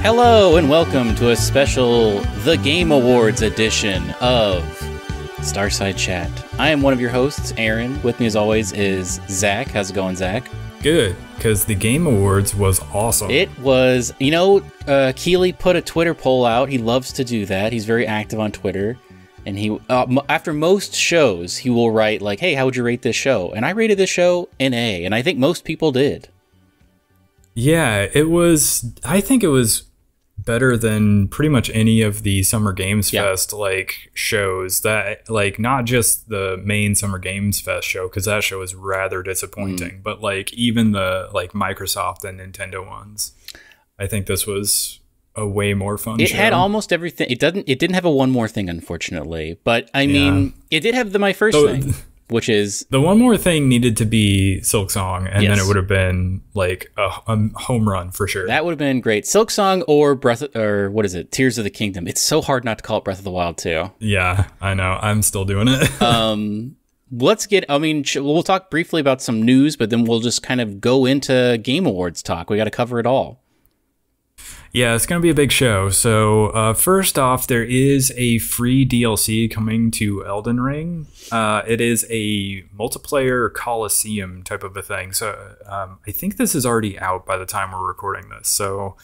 Hello and welcome to a special The Game Awards edition of Starside Chat. I am one of your hosts, Aaron. With me as always is Zach. How's it going, Zach? Good, because the Game Awards was awesome. It was, Kiwi put a Twitter poll out. He loves to do that. He's very active on Twitter. And he, after most shows, he will write like, hey, how would you rate this show? And I rated this show an A, and I think most people did. Yeah, I think it was better than pretty much any of the Summer Games Fest shows, that not just the main Summer Games Fest show, because that show was rather disappointing, but even the Microsoft and Nintendo ones. I think this was a way more fun show. It had almost everything. It didn't have a one more thing, unfortunately, but I mean, it did have my first thing, which is the one more thing needed to be Silksong, and then it would have been a home run for sure. That would have been great. Silksong or Tears of the Kingdom. It's so hard not to call it Breath of the Wild too. Yeah, I know. I'm still doing it. We'll talk briefly about some news, but then we'll just kind of go into Game Awards talk. We got to cover it all. Yeah, it's going to be a big show. So first off, there is a free DLC coming to Elden Ring. It is a multiplayer Coliseum type of a thing. So I think this is already out by the time we're recording this. So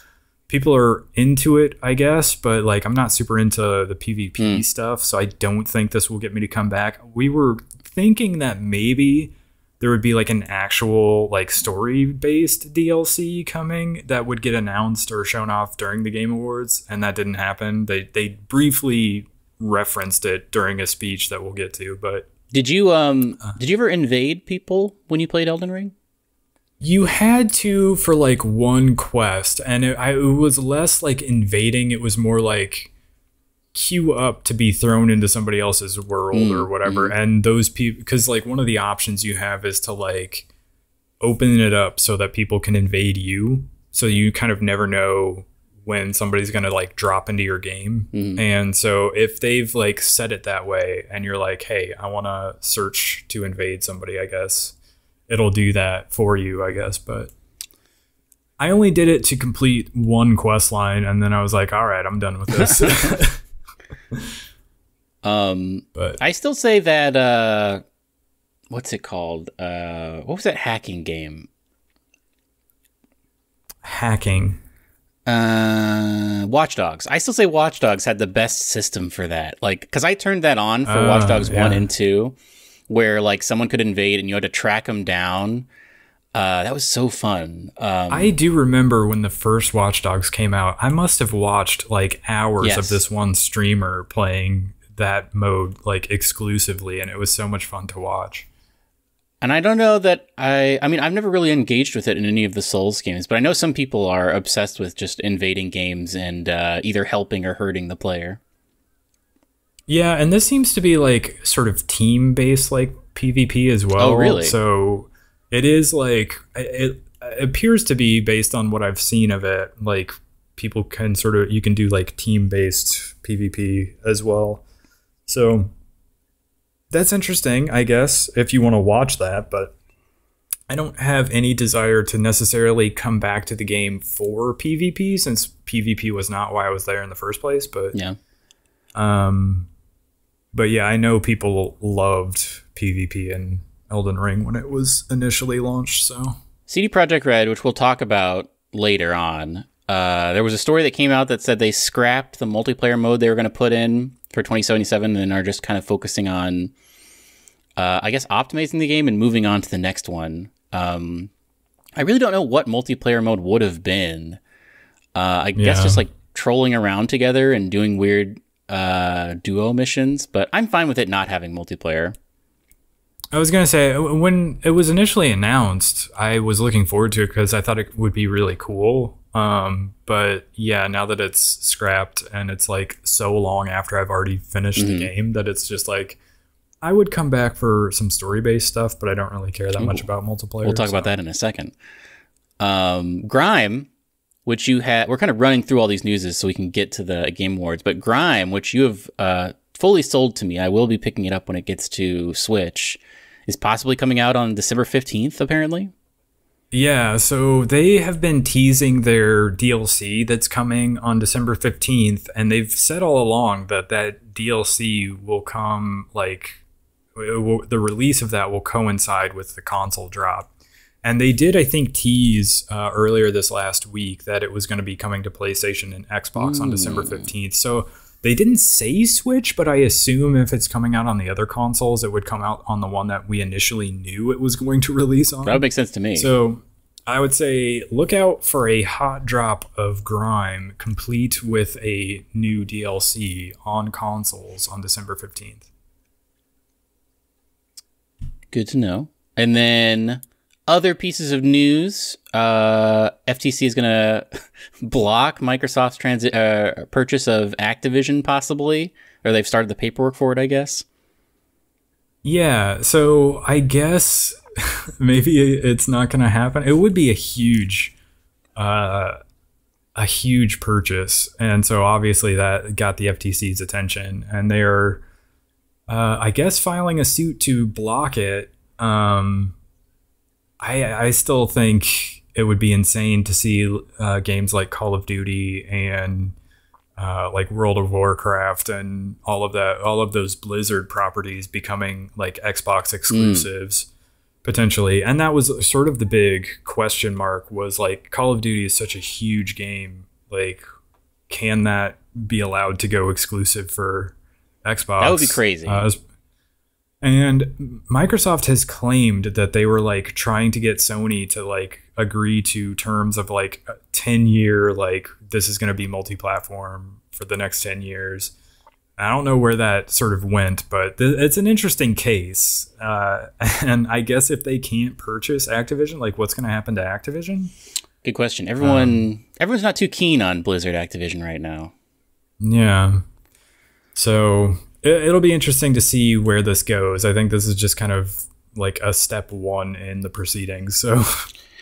people are into it, I guess. But I'm not super into the PvP stuff. So I don't think this will get me to come back. We were thinking that maybe there would be an actual story-based DLC coming that would get announced or shown off during the Game Awards, and that didn't happen. They briefly referenced it during a speech that we'll get to, but did you ever invade people when you played Elden Ring? You had to for one quest, and it was less invading. It was more queue up to be thrown into somebody else's world or whatever. And those people, because one of the options you have is to open it up so that people can invade you, so you kind of never know when somebody's gonna drop into your game. And so if they've set it that way and you're hey, I want to search to invade somebody, I guess it'll do that for you, I guess. But I only did it to complete one quest line, and then I was all right, I'm done with this. But I still say that what's it called? What was that hacking game? Watch Dogs. I still say Watch Dogs had the best system for that. Because I turned that on for Watch Dogs 1 and 2, where someone could invade and you had to track them down. That was so fun. I do remember when the first Watch Dogs came out, I must have watched hours of this one streamer playing that mode exclusively, and it was so much fun to watch. And I don't know that I mean, I've never really engaged with it in any of the Souls games, but I know some people are obsessed with just invading games and either helping or hurting the player. Yeah, and this seems to be sort of team-based PvP as well. Oh, really? So it is it appears to be, based on what I've seen of it, people can you can do team-based PvP as well. So that's interesting, I guess, if you want to watch that, but I don't have any desire to necessarily come back to the game for PvP, since PvP was not why I was there in the first place. But yeah. But yeah, I know people loved PvP in Elden Ring when it was initially launched. So CD Projekt Red, which we'll talk about later on, there was a story that came out that said they scrapped the multiplayer mode they were going to put in for 2077 and are just kind of focusing on, I guess, optimizing the game and moving on to the next one. I really don't know what multiplayer mode would have been. I guess just trolling around together and doing weird duo missions, but I'm fine with it not having multiplayer. I was going to say, when it was initially announced, I was looking forward to it because I thought it would be really cool. But yeah, now that it's scrapped and it's so long after I've already finished the game, that it's just I would come back for some story-based stuff, but I don't really care that much about multiplayer. We'll talk about that in a second. Grime, which you had, we're kind of running through all these newses so we can get to the Game Awards, but Grime, which you have fully sold to me, I will be picking it up when it gets to Switch, is possibly coming out on December 15th, apparently. Yeah, so they have been teasing their DLC that's coming on December 15th, and they've said all along that that DLC will come, like, the release of that will coincide with the console drop. And they did, I think, tease earlier this last week that it was going to be coming to PlayStation and Xbox on December 15th. So they didn't say Switch, but I assume if it's coming out on the other consoles, it would come out on the one that we initially knew it was going to release on. That would make sense to me. So I would say look out for a hot drop of Grime complete with a new DLC on consoles on December 15th. Good to know. And then other pieces of news, FTC is going to block Microsoft's purchase of Activision, possibly, or they've started the paperwork for it, I guess. Yeah, so I guess maybe it's not going to happen. It would be a huge purchase, and so obviously that got the FTC's attention, and they're, I guess, filing a suit to block it. I still think it would be insane to see games like Call of Duty and like World of Warcraft and all of those Blizzard properties becoming like Xbox exclusives potentially. And that was sort of the big question mark, was like, Call of Duty is such a huge game. Like, can that be allowed to go exclusive for Xbox? That would be crazy. And Microsoft has claimed that they were like trying to get Sony to like agree to terms of like a 10-year, like, this is going to be multi-platform for the next 10 years. I don't know where that sort of went, but it's an interesting case. And I guess if they can't purchase Activision, like, what's going to happen to Activision? Good question. Everyone's not too keen on Blizzard Activision right now. Yeah. So it'll be interesting to see where this goes. I think this is just kind of like a step one in the proceedings. So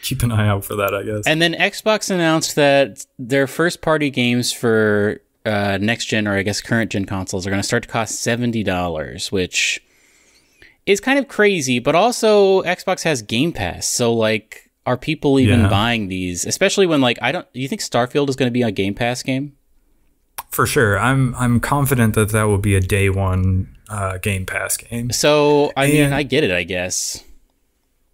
keep an eye out for that, I guess. And then Xbox announced that their first party games for next gen, or I guess current gen consoles, are going to start to cost $70, which is kind of crazy. But also Xbox has Game Pass. So like, are people even buying these? Especially when, like, do you think Starfield is going to be a Game Pass game? For sure. I'm confident that will be a day one Game Pass game. So, I mean, I get it, I guess.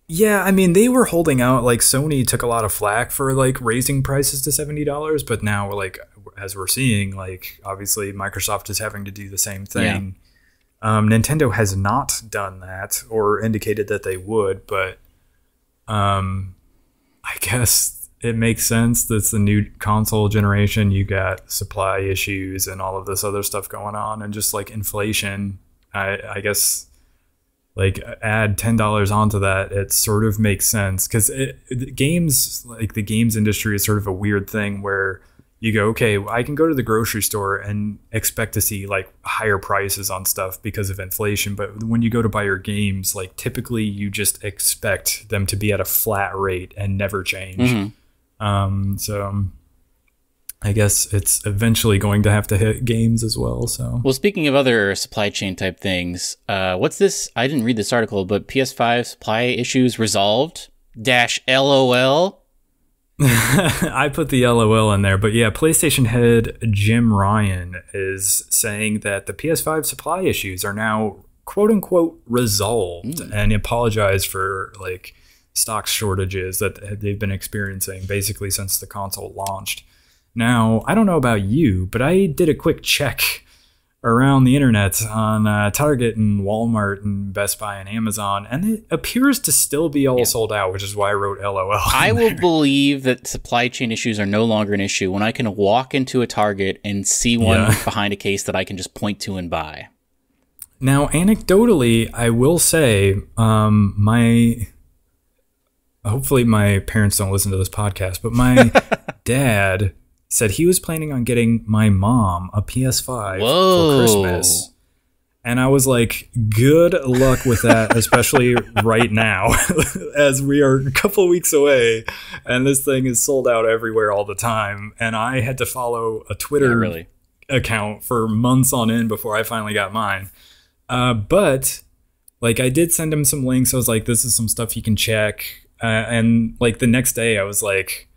Yeah, I mean, they were holding out. Like, Sony took a lot of flack for like raising prices to $70, but now, like, as we're seeing, like, obviously Microsoft is having to do the same thing. Yeah. Nintendo has not done that or indicated that they would, but I guess it makes sense. That's the new console generation. You got supply issues and all of this other stuff going on, and just like inflation. I guess, like, add $10 onto that, it sort of makes sense, because games, like the games industry, is sort of a weird thing where you go, okay, I can go to the grocery store and expect to see like higher prices on stuff because of inflation, but when you go to buy your games, like, typically you just expect them to be at a flat rate and never change. Mm-hmm. So I guess it's eventually going to have to hit games as well. So, well, speaking of other supply chain type things, what's this? I didn't read this article, but PS5 supply issues resolved -LOL. I put the LOL in there, but yeah, PlayStation head Jim Ryan is saying that the PS5 supply issues are now quote unquote resolved, and apologized for like stock shortages that they've been experiencing basically since the console launched. Now, I don't know about you, but I did a quick check around the internet on Target and Walmart and Best Buy and Amazon, and it appears to still be all sold out, which is why I wrote LOL. I will believe that supply chain issues are no longer an issue when I can walk into a Target and see one behind a case that I can just point to and buy. Now, anecdotally, I will say, hopefully my parents don't listen to this podcast, but my dad said he was planning on getting my mom a PS5 for Christmas. And I was like, good luck with that, especially right now, as we are a couple weeks away and this thing is sold out everywhere all the time. And I had to follow a Twitter account for months on end before I finally got mine. But like, I did send him some links. I was like, this is some stuff you can check. And like the next day I was like,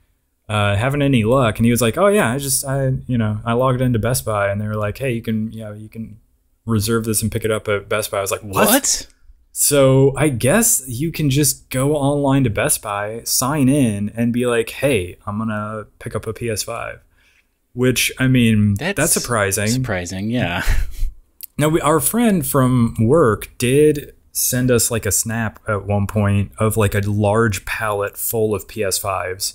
having any luck? And he was like, oh yeah, I logged into Best Buy, and they were like, hey, you can reserve this and pick it up at Best Buy. I was like, what? So I guess you can just go online to Best Buy, sign in, and be like, hey, I'm gonna pick up a PS5. Which, I mean, that's surprising. Surprising, yeah. Now, our friend from work did send us like a snap at one point of like a large pallet full of PS5s.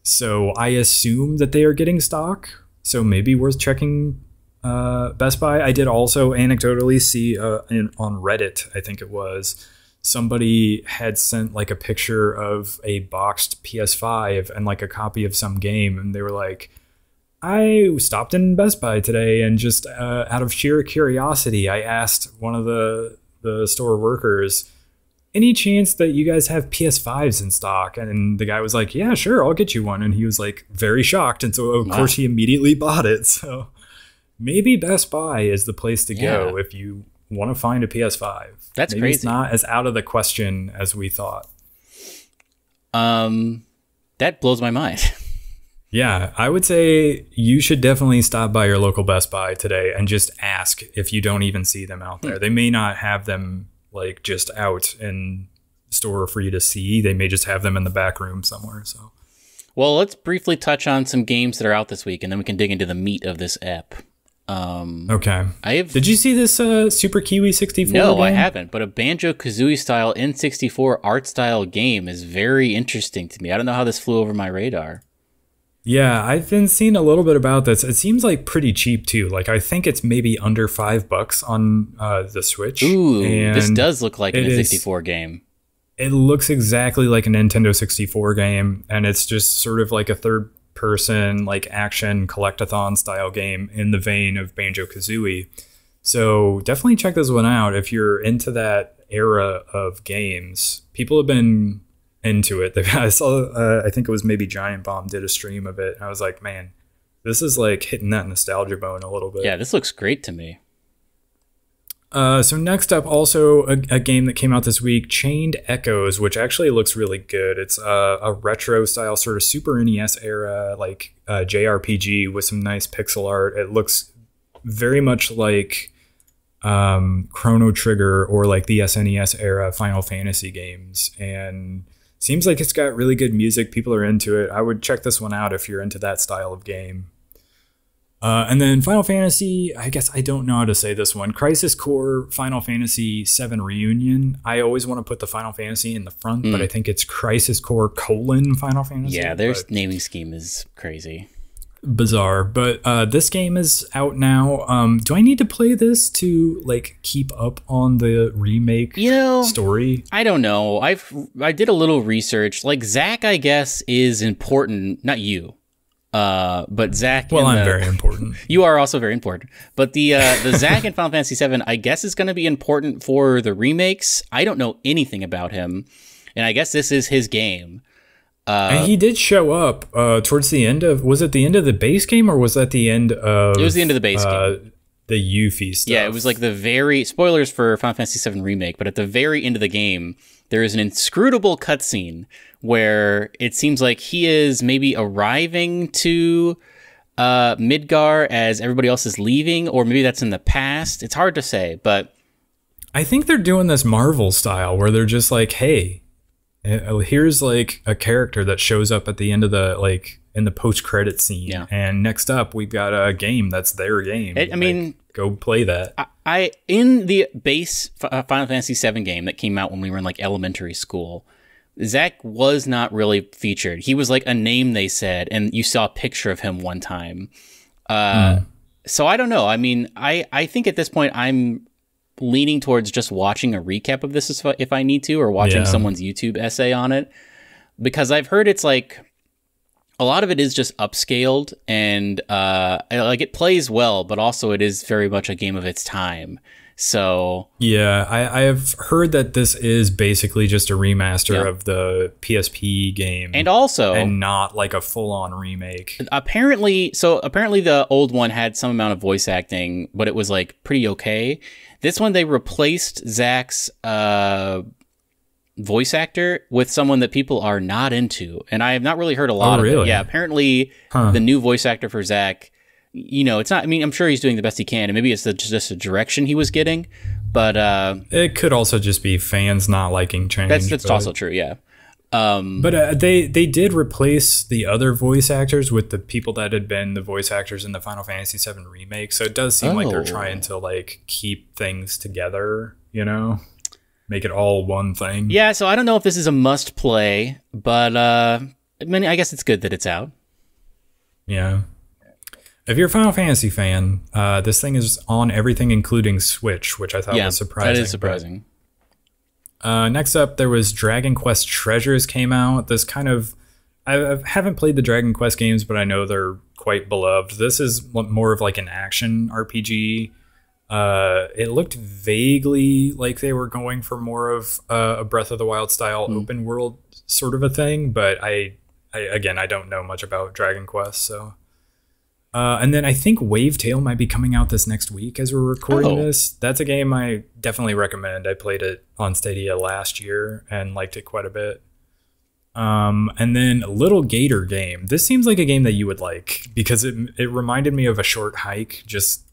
So I assume that they are getting stock. So maybe worth checking Best Buy. I did also anecdotally see on Reddit, I think it was, somebody had sent like a picture of a boxed PS5 and like a copy of some game, and they were like, I stopped in Best Buy today, and just out of sheer curiosity, I asked one of the store workers, any chance that you guys have PS5s in stock? And the guy was like, yeah, sure, I'll get you one. And he was like very shocked, and so of course he immediately bought it. So maybe Best Buy is the place to go if you want to find a PS5. That's maybe crazy. It's not as out of the question as we thought. That blows my mind. Yeah, I would say you should definitely stop by your local Best Buy today and just ask if you don't even see them out there. They may not have them like just out in store for you to see. They may just have them in the back room somewhere. So, well, let's briefly touch on some games that are out this week, and then we can dig into the meat of this ep. Okay. Did you see this Super Kiwi 64 No, game? I haven't, but a Banjo-Kazooie style N64 art style game is very interesting to me. I don't know how this flew over my radar. Yeah, I've been seeing a little bit about this. It seems like pretty cheap too. Like I think it's maybe under $5 on the Switch. Ooh, this does look like an N64 game. It looks exactly like a Nintendo 64 game, and it's just sort of like a third person like action collectathon style game in the vein of Banjo-Kazooie. So definitely check this one out if you're into that era of games. People have been into it. I saw, I think it was maybe Giant Bomb did a stream of it, and I was like, man, this is like hitting that nostalgia bone a little bit. Yeah, this looks great to me. So next up, also a game that came out this week, Chained Echoes, which actually looks really good. It's a retro style sort of Super NES era, like JRPG with some nice pixel art. It looks very much like Chrono Trigger or like the SNES era Final Fantasy games, and seems like it's got really good music. People are into it. I would check this one out if you're into that style of game. And then Final Fantasy, I guess I don't know how to say this one. Crisis Core Final Fantasy 7 Reunion. I always want to put the Final Fantasy in the front, but I think it's Crisis Core : Final Fantasy. Yeah, their naming scheme is crazy. Bizarre. But this game is out now. Do I need to play this to like keep up on the remake story? I don't know. I did a little research. Like Zach, I guess, is important. Not you. But Zach. Well, I'm very important. You are also very important. But the Zach in Final Fantasy VII, I guess, is going to be important for the remakes. I don't know anything about him, and I guess this is his game. And he did show up towards the end of. Was it the end of the base game, or was that the end of? It was the end of the base game. The Yuffie stuff. Yeah, it was like the very spoilers for Final Fantasy VII Remake, but at the very end of the game, there is an inscrutable cutscene where it seems like he is maybe arriving to Midgar as everybody else is leaving, or maybe that's in the past. It's hard to say, but I think they're doing this Marvel style where they're just like, hey, here's like a character that shows up at the end of the like in the post-credit scene, and next up we've got a game that's their game. I mean, go play that. I in the base Final Fantasy VII game that came out when we were in like elementary school, Zach was not really featured. He was like a name they said, and you saw a picture of him one time. So I don't know. I mean, I think at this point I'm leaning towards just watching a recap of this if I need to, or watching someone's YouTube essay on it, because I've heard it's like a lot of it is just upscaled, and like it plays well, but also it is very much a game of its time. So yeah, I have heard that this is basically just a remaster of the PSP game, and not like a full-on remake. Apparently the old one had some amount of voice acting, but it was like pretty okay. This one they replaced Zach's voice actor with someone that people are not into, and I have not really heard a lot of it. Yeah, apparently the new voice actor for Zack, it's not. I mean, I'm sure he's doing the best he can, and maybe it's just a direction he was getting, but it could also just be fans not liking change. That's also true. Yeah. But they did replace the other voice actors with the people that had been the voice actors in the Final Fantasy VII remake. So it does seem like they're trying to like keep things together, make it all one thing. Yeah. So I don't know if this is a must play, but I guess it's good that it's out. Yeah. If you're a Final Fantasy fan, this thing is on everything, including Switch, which I thought was surprising. That is surprising. Next up, there was Dragon Quest Treasures came out. This kind of... I haven't played the Dragon Quest games, but I know they're quite beloved. This is more of like an action RPG. It looked vaguely like they were going for more of a Breath of the Wild style open world sort of a thing, but I don't know much about Dragon Quest, so... and then I think Wavetale might be coming out this next week as we're recording this. That's a game I definitely recommend. I played it on Stadia last year and liked it quite a bit. And then Little Gator game. This seems like a game that you would like because it reminded me of A Short Hike,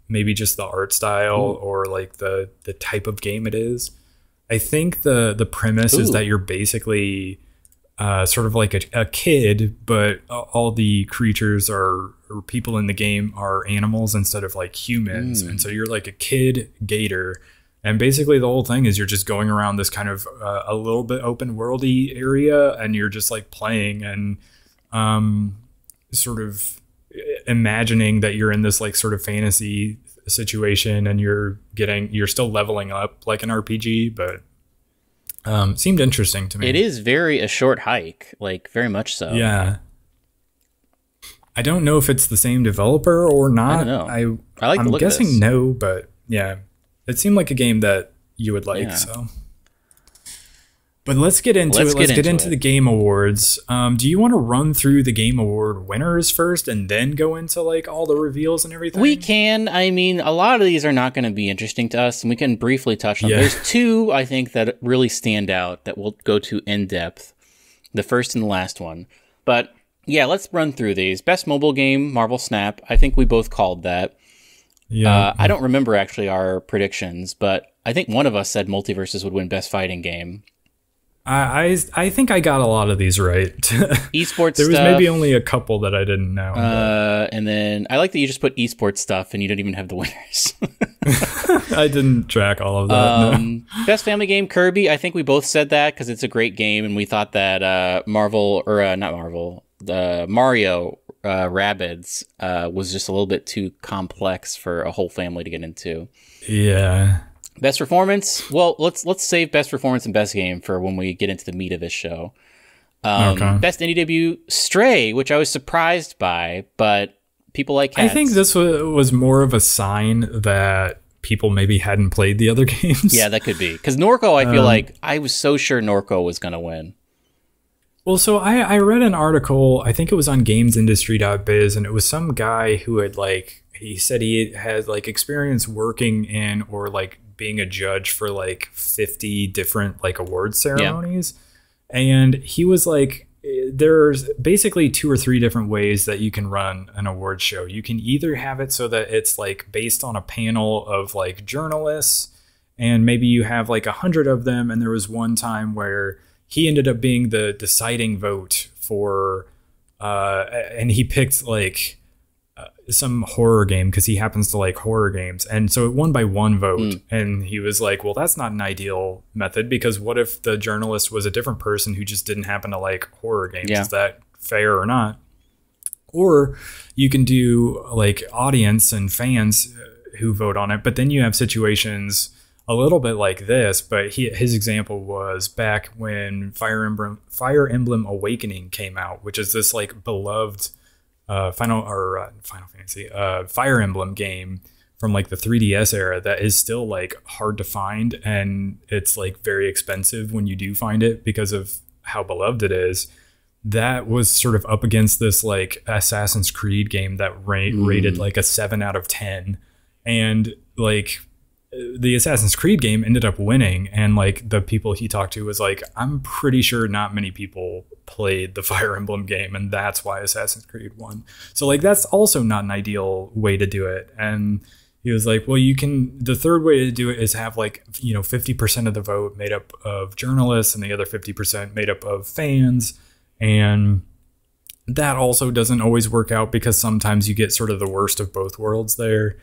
maybe just the art style or like the type of game it is. I think the premise is that you're basically... sort of like a kid, but all the creatures or people in the game are animals instead of like humans. And so you're like a kid gator. And basically the whole thing is you're just going around this kind of a little bit open worldy area and you're just like playing and sort of imagining that you're in this like sort of fantasy situation and you're still leveling up like an RPG, but seemed interesting to me. It is very A Short Hike, like very much so. Yeah. I don't know if it's the same developer or not. I don't know. I'm guessing no, but yeah, it seemed like a game that you would like. Yeah. So, but let's get into it. Let's get into the Game Awards. Do you want to run through the Game Award winners first and then go into like all the reveals and everything? We can. I mean, a lot of these are not going to be interesting to us, and we can briefly touch on them. There's two, I think, that really stand out that we'll go to in depth. The first and the last one. But yeah, let's run through these. Best mobile game, Marvel Snap. I think we both called that. Yeah. I don't remember actually our predictions, but I think one of us said Multiverses would win Best Fighting Game. I think I got a lot of these right. Esports there was maybe only a couple that I didn't know. And then I like that you just put esports stuff and you don't even have the winners. I didn't track all of that. No. Best family game, Kirby. I think we both said that because it's a great game and we thought that Mario Rabbids was just a little bit too complex for a whole family to get into. Yeah. Best performance. Well, let's save best performance and best game for when we get into the meat of this show. Best indie debut, Stray, which I was surprised by, but people like cats. I think this was more of a sign that people maybe hadn't played the other games. Yeah, that could be. Because Norco, I feel like I was so sure Norco was going to win. Well, so I read an article, I think it was on gamesindustry.biz, and it was some guy who had he said he had experience working in or being a judge for 50 different award ceremonies. Yeah. And he was there's basically 2 or 3 different ways that you can run an award show. You can either have it so that it's based on a panel of journalists, and maybe you have 100 of them. And there was one time where he ended up being the deciding vote for, and he picked some horror game because he happens to like horror games, and so it won by 1 vote. And he was like, well, that's not an ideal method, because what if the journalist was a different person who just didn't happen to like horror games? Is that fair or not? Or you can do audience and fans who vote on it, but then you have situations a little bit like this. But his example was back when Fire Emblem Awakening came out, which is this beloved Final Fantasy Fire Emblem game from the 3DS era that is still hard to find, and it's very expensive when you do find it because of how beloved it is. That was sort of up against this Assassin's Creed game that rated a 7 out of 10, and the Assassin's Creed game ended up winning, and like the people he talked to was like, I'm pretty sure not many people played the Fire Emblem game, and that's why Assassin's Creed won. So like that's also not an ideal way to do it. And he was like, well, the third way to do it is have like, 50% of the vote made up of journalists and the other 50% made up of fans. And that also doesn't always work out because sometimes you get sort of the worst of both worlds there.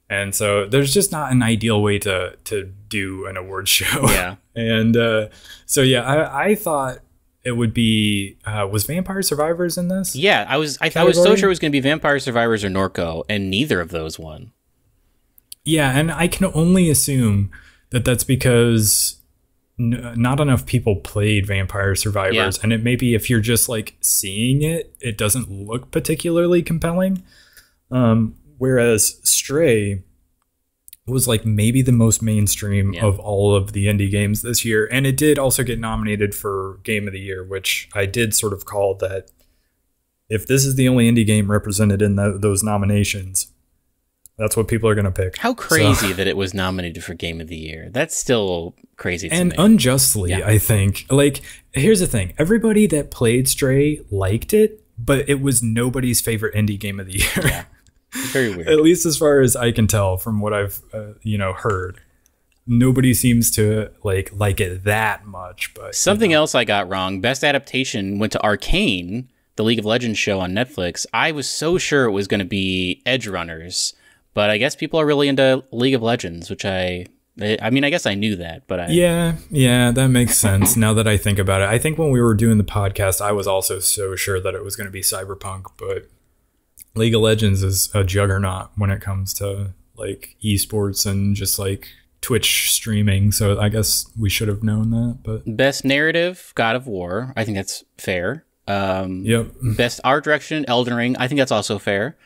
And so there's just not an ideal way to do an award show. Yeah. And I thought it would be, was Vampire Survivors in this? Yeah, I was so sure it was going to be Vampire Survivors or Norco, and neither of those won. Yeah, and I can only assume that that's because not enough people played Vampire Survivors, and it may be if you're just like seeing it, it doesn't look particularly compelling. Whereas Stray was like maybe the most mainstream of all of the indie games this year, and it did also get nominated for Game of the Year, which I did sort of call that if this is the only indie game represented in those nominations, that's what people are going to pick. How crazy that it was nominated for Game of the Year. That's still crazy to me. And unjustly, I think. Like, here's the thing. Everybody that played Stray liked it, but it was nobody's favorite indie game of the year. Yeah. Very weird. At least as far as I can tell from what I've, heard. Nobody seems to like it that much. But something else I got wrong. Best adaptation went to Arcane, the League of Legends show on Netflix. I was so sure it was going to be Edge Runners. But I guess people are really into League of Legends, which I guess I knew that, but Yeah, that makes sense now that I think about it. I think when we were doing the podcast, I was also so sure that it was going to be Cyberpunk, but League of Legends is a juggernaut when it comes to like esports and just like Twitch streaming. So I guess we should have known that. But best narrative, God of War. I think that's fair. Yep. Best art direction, Elden Ring. I think that's also fair.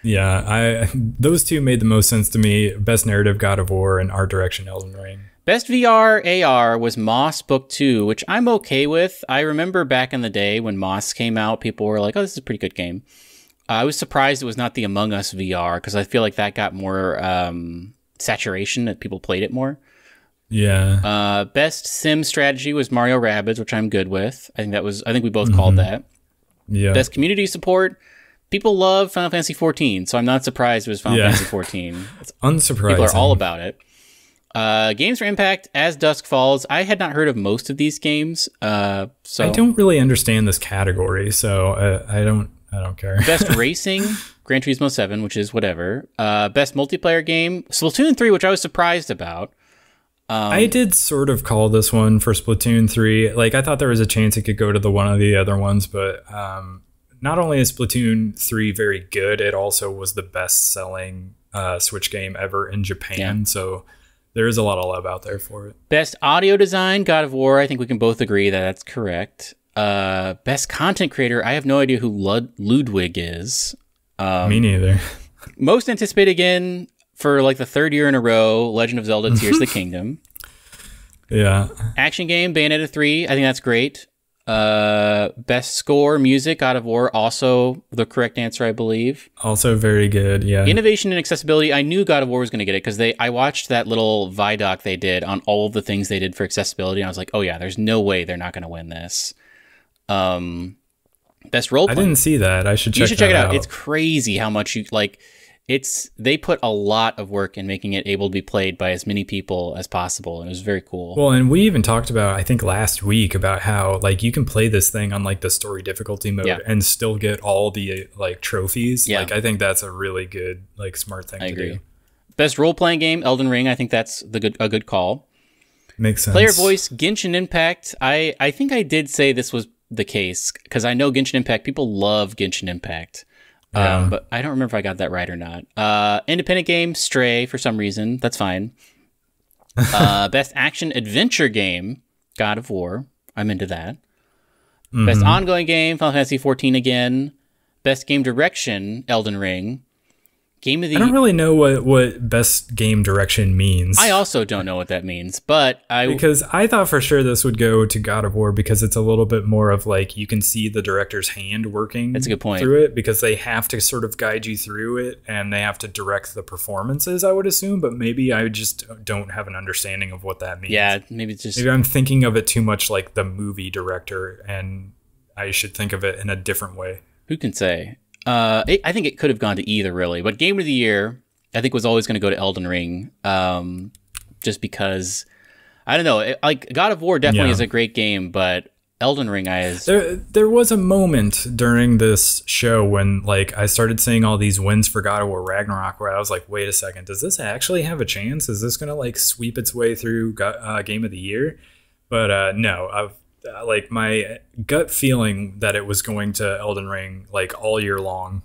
Yeah, those two made the most sense to me. Best narrative, God of War, and art direction, Elden Ring. Best VR AR was Moss Book 2, which I'm okay with. I remember back in the day when Moss came out, people were like, oh, this is a pretty good game. I was surprised it was not the Among Us VR, because I feel like that got more saturation, that people played it more. Yeah. Best sim strategy was Mario Rabbids, which I'm good with. I think we both called that. Yeah. Best community support. People love Final Fantasy 14, so I'm not surprised it was Final Fantasy 14. It's unsurprising. People are all about it. Games for Impact, As Dusk Falls. I had not heard of most of these games, so I don't really understand this category, so I don't care. Best Racing, Gran Turismo 7, which is whatever. Best Multiplayer Game, Splatoon 3, which I was surprised about. I did sort of call this one for Splatoon 3. Like, I thought there was a chance it could go to one of the other ones, but not only is Splatoon 3 very good, it also was the best-selling Switch game ever in Japan, so there is a lot of love out there for it. Best Audio Design, God of War. I think we can both agree that that's correct. Best Content Creator, I have no idea who Ludwig is. Me neither. Most anticipated again for like the third year in a row, Legend of Zelda Tears of the Kingdom. Yeah. Action game, Bayonetta 3. I think that's great. Best Score, Music, God of War. Also the correct answer, I believe. Also very good, yeah. Innovation and Accessibility. I knew God of War was going to get it because I watched that little Vidoc they did on all of the things they did for accessibility. And I was like, oh yeah, there's no way they're not going to win this. Best Role Playing. I didn't see that. I should check it out. It's crazy how much they put a lot of work in making it able to be played by as many people as possible, and it was very cool. Well, and we even talked about, I think last week, about how like you can play this thing on like the story difficulty mode and still get all the like trophies. Like, I think that's a really good, like, smart thing to do. Best role-playing game, Elden Ring. I think that's a good call. Makes sense. Player voice, Genshin Impact. I think I did say this was the case because I know Genshin Impact, people love Genshin Impact. But I don't remember if I got that right or not. Independent game, Stray, for some reason. That's fine. Best action adventure game, God of War. I'm into that. Best ongoing game, Final Fantasy 14 again. Best game direction, Elden Ring. Game of the I don't really know what best game direction means. I also don't know what that means, but because I thought for sure this would go to God of War because it's a little bit more of like you can see the director's hand working. That's a good point. Through it because they have to sort of guide you through it and they have to direct the performances, I would assume, but maybe I just don't have an understanding of what that means. Yeah, maybe I'm thinking of it too much like the movie director and I should think of it in a different way. Who can say? I think it could have gone to either, really. But Game of the Year, I think, was always going to go to Elden Ring, just because, I don't know, like God of War definitely is a great game, but Elden Ring There was a moment during this show when like I started seeing all these wins for God of War Ragnarok where I was like, wait a second, does this actually have a chance? Is this going to like sweep its way through Game of the Year? But no, like my gut feeling that it was going to Elden Ring like all year long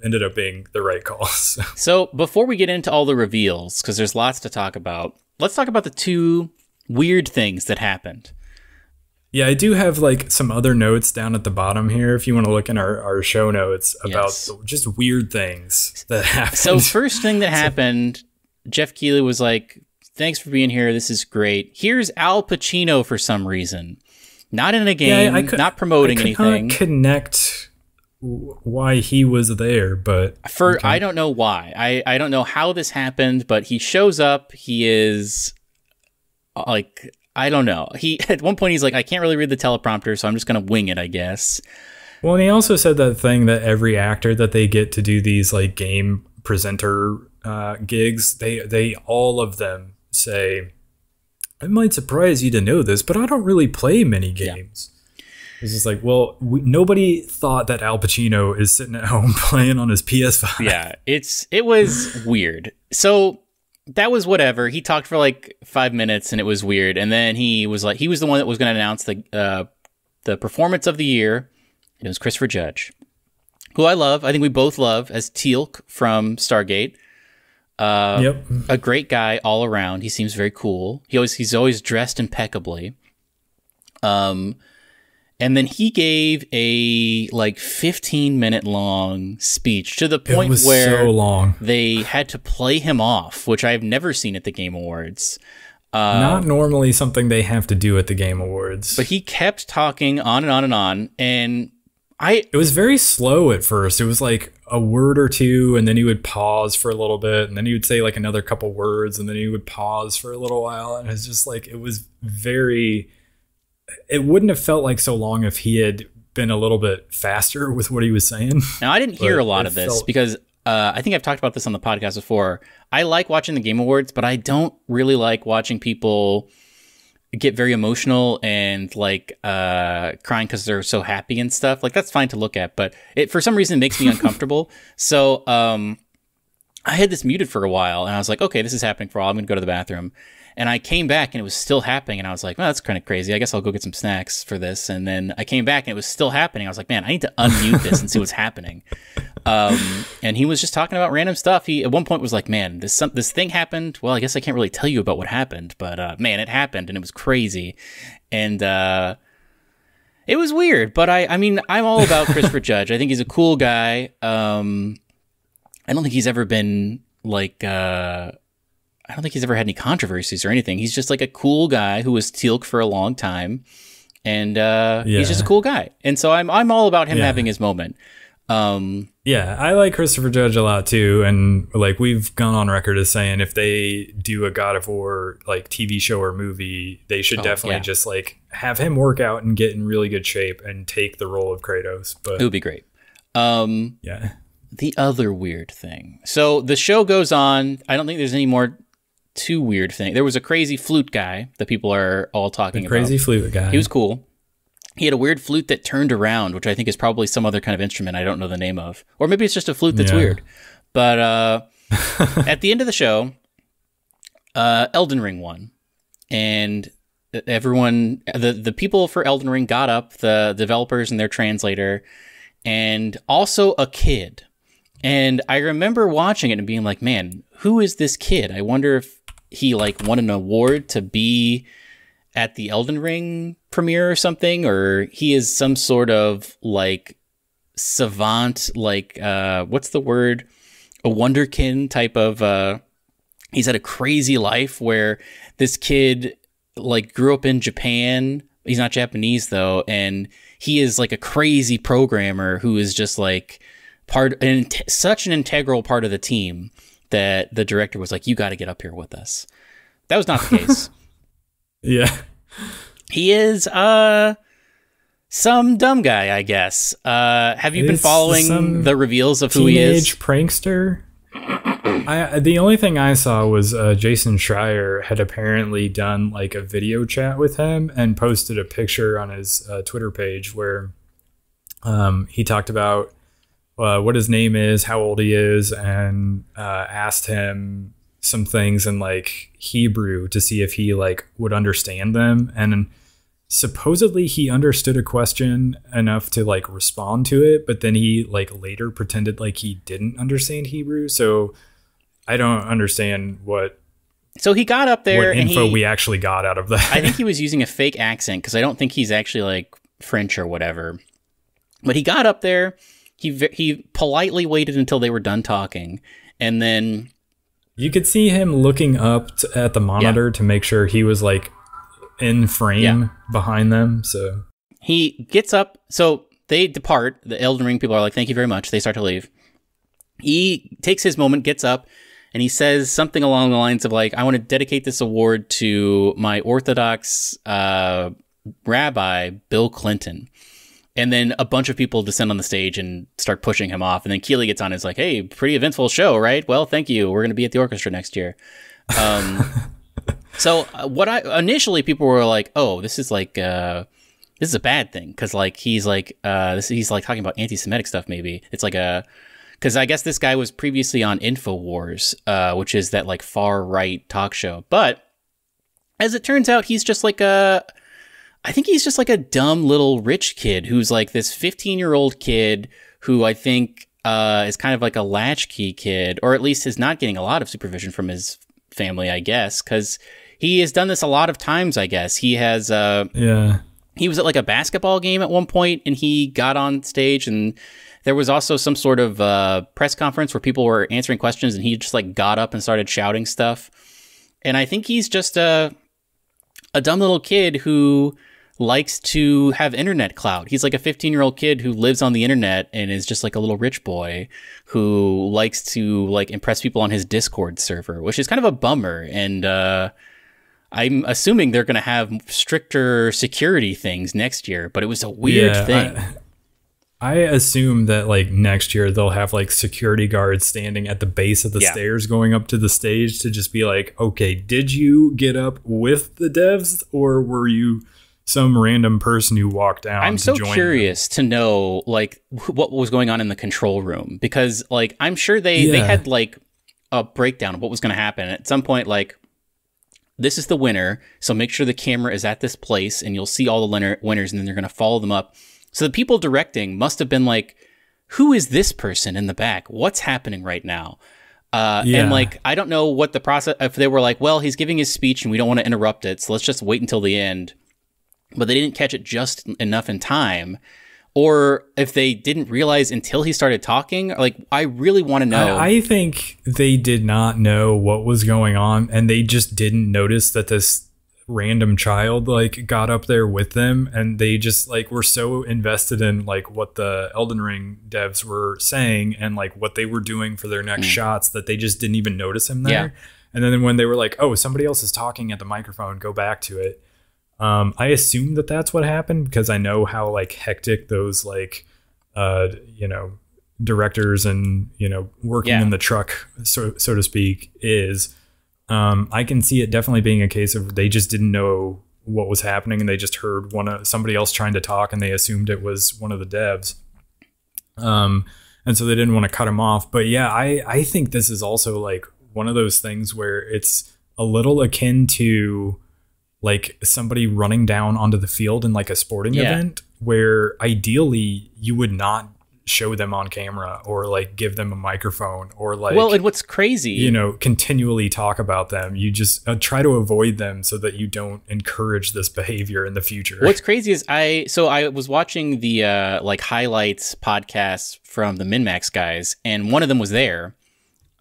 ended up being the right call. So before we get into all the reveals, because there's lots to talk about, let's talk about the two weird things that happened. Yeah, I do have like some other notes down at the bottom here if you want to look in our show notes about just weird things that happened. So first thing that happened, Jeff Keighley was like, thanks for being here. This is great. Here's Al Pacino for some reason. Not in a game, not promoting anything. I could not connect why he was there, but... I don't know why. I don't know how this happened, but he shows up. He is... like, I don't know. At one point, he's like, I can't really read the teleprompter, so I'm just going to wing it, I guess. Well, and he also said that thing that every actor that they get to do these, like, game presenter gigs, they all of them say... It might surprise you to know this, but I don't really play many games. Yeah. It's just like, well, nobody thought that Al Pacino is sitting at home playing on his PS5. Yeah, it was weird. So that was whatever. He talked for like 5 minutes, and it was weird. And then he was the one that was going to announce the performance of the year. And it was Christopher Judge, who I love. I think we both love as Teal'c from Stargate. A great guy all around. He seems very cool. He's always dressed impeccably. And then he gave a like 15-minute long speech to the point where so long. They had to play him off, which I've never seen at the Game Awards. Not normally something they have to do at the Game Awards. But he kept talking on and on and on, and it was very slow at first. It was like a word or two, and then he would pause for a little bit, and then he would say like another couple words, and then he would pause for a little while. And it's just like, it wouldn't have felt like so long if he had been a little bit faster with what he was saying. Now, I didn't hear a lot of this because I think I've talked about this on the podcast before. I like watching the Game Awards, but I don't really like watching people get very emotional and like crying because they're so happy and stuff. Like, that's fine to look at, but it for some reason makes me uncomfortable. So I had this muted for a while, and I was like, okay, this is happening for a while. I'm gonna go to the bathroom. And I came back and it was still happening, and I was like, well, that's kind of crazy. I guess I'll go get some snacks for this. And then I came back and it was still happening. I was like, man, I need to unmute this and see what's happening. And he was just talking about random stuff. He at one point was like, man, this thing happened. Well, I guess I can't really tell you about what happened, but man, it happened and it was crazy. And it was weird, but I mean, I'm all about Christopher Judge. I think he's a cool guy. I don't think he's ever been like... I don't think he's ever had any controversies or anything. He's just like a cool guy who was Teal'c for a long time, and he's just a cool guy. And so I'm all about him having his moment. Yeah, I like Christopher Judge a lot too, and like we've gone on record as saying if they do a God of War like TV show or movie, they should definitely just like have him work out and get in really good shape and take the role of Kratos. But it would be great. The other weird thing. So the show goes on. I don't think there's any more too weird thing. There was a crazy flute guy that people are all talking about. Crazy flute guy. He was cool. He had a weird flute that turned around, which I think is probably some other kind of instrument I don't know the name of. Or maybe it's just a flute that's weird. But at the end of the show, Elden Ring won. And everyone, the people for Elden Ring got up, the developers and their translator, and also a kid. And I remember watching it and being like, man, who is this kid? I wonder if he like won an award to be at the Elden Ring premiere or something, or he is some sort of like savant, like what's the word? a wonderkin type of. He's had a crazy life where this kid like grew up in Japan. He's not Japanese though, and he is like a crazy programmer who is just like such an integral part of the team that the director was like, "You got to get up here with us." That was not the case. Yeah, he is some dumb guy, I guess. Have you been following the reveals of who he is? Teenage prankster. The only thing I saw was Jason Schreier had apparently done like a video chat with him and posted a picture on his Twitter page where he talked about what his name is, how old he is, and asked him some things in like Hebrew to see if he like would understand them. And supposedly he understood a question enough to like respond to it, but then he like later pretended like he didn't understand Hebrew. So I don't understand what. So he got up there what info we actually got out of that. I think he was using a fake accent because I don't think he's actually like French or whatever. But he got up there. He politely waited until they were done talking, and then you could see him looking up at the monitor to make sure he was like in frame behind them. So he gets up. So they depart. The Elden Ring people are like, "Thank you very much." They start to leave. He takes his moment, gets up, and he says something along the lines of like, "I want to dedicate this award to my Orthodox rabbi, Bill Clinton." And then a bunch of people descend on the stage and start pushing him off. And then Keeley gets on and is like, "Hey, pretty eventful show, right? Well, thank you. We're going to be at the orchestra next year." So initially people were like, "Oh, this is like, this is a bad thing." Cause like, he's like talking about anti-Semitic stuff. Maybe it's like cause I guess this guy was previously on InfoWars, which is that like far right talk show. But as it turns out, he's just like I think he's just like a dumb little rich kid who's like this 15-year-old kid who I think is kind of like a latchkey kid, or at least is not getting a lot of supervision from his family, I guess, because he has done this a lot of times, I guess. He has, he was at like a basketball game at one point and he got on stage, and there was also some sort of press conference where people were answering questions and he just like got up and started shouting stuff. And I think he's just a dumb little kid who likes to have internet clout. He's like a 15-year-old kid who lives on the internet and is just like a little rich boy who likes to like impress people on his Discord server, which is kind of a bummer. And I'm assuming they're going to have stricter security things next year, but it was a weird thing. I assume that like next year they'll have like security guards standing at the base of the stairs going up to the stage to just be like, "Okay, did you get up with the devs or were you some random person who walked down?" I'm so curious to know like what was going on in the control room, because like I'm sure they had like a breakdown of what was going to happen at some point. Like, this is the winner, so make sure the camera is at this place and you'll see all the winners, and then they're going to follow them up. So the people directing must have been like, "Who is this person in the back? What's happening right now?" And like, I don't know what the process, if they were like, "Well, he's giving his speech and we don't want to interrupt it, so let's just wait until the end." But they didn't catch it just enough in time, or if they didn't realize until he started talking. Like, I really want to know. I think they did not know what was going on, and they just didn't notice that this random child like got up there with them, and they just like were so invested in like what the Elden Ring devs were saying and like what they were doing for their next shots that they just didn't even notice him there. And then when they were like, "Oh, somebody else is talking at the microphone, go back to it." I assume that that's what happened because I know how like hectic those like, directors and, working in the truck, so to speak, is. I can see it definitely being a case of they just didn't know what was happening and they just heard somebody else trying to talk and they assumed it was one of the devs. And so they didn't want to cut him off. But yeah, I think this is also like one of those things where it's a little akin to like somebody running down onto the field in like a sporting event where ideally you would not show them on camera or like give them a microphone or like, well, and what's crazy, continually talk about them. You just try to avoid them so that you don't encourage this behavior in the future. What's crazy is I was watching the like highlights podcasts from the MinMax guys, and one of them was there.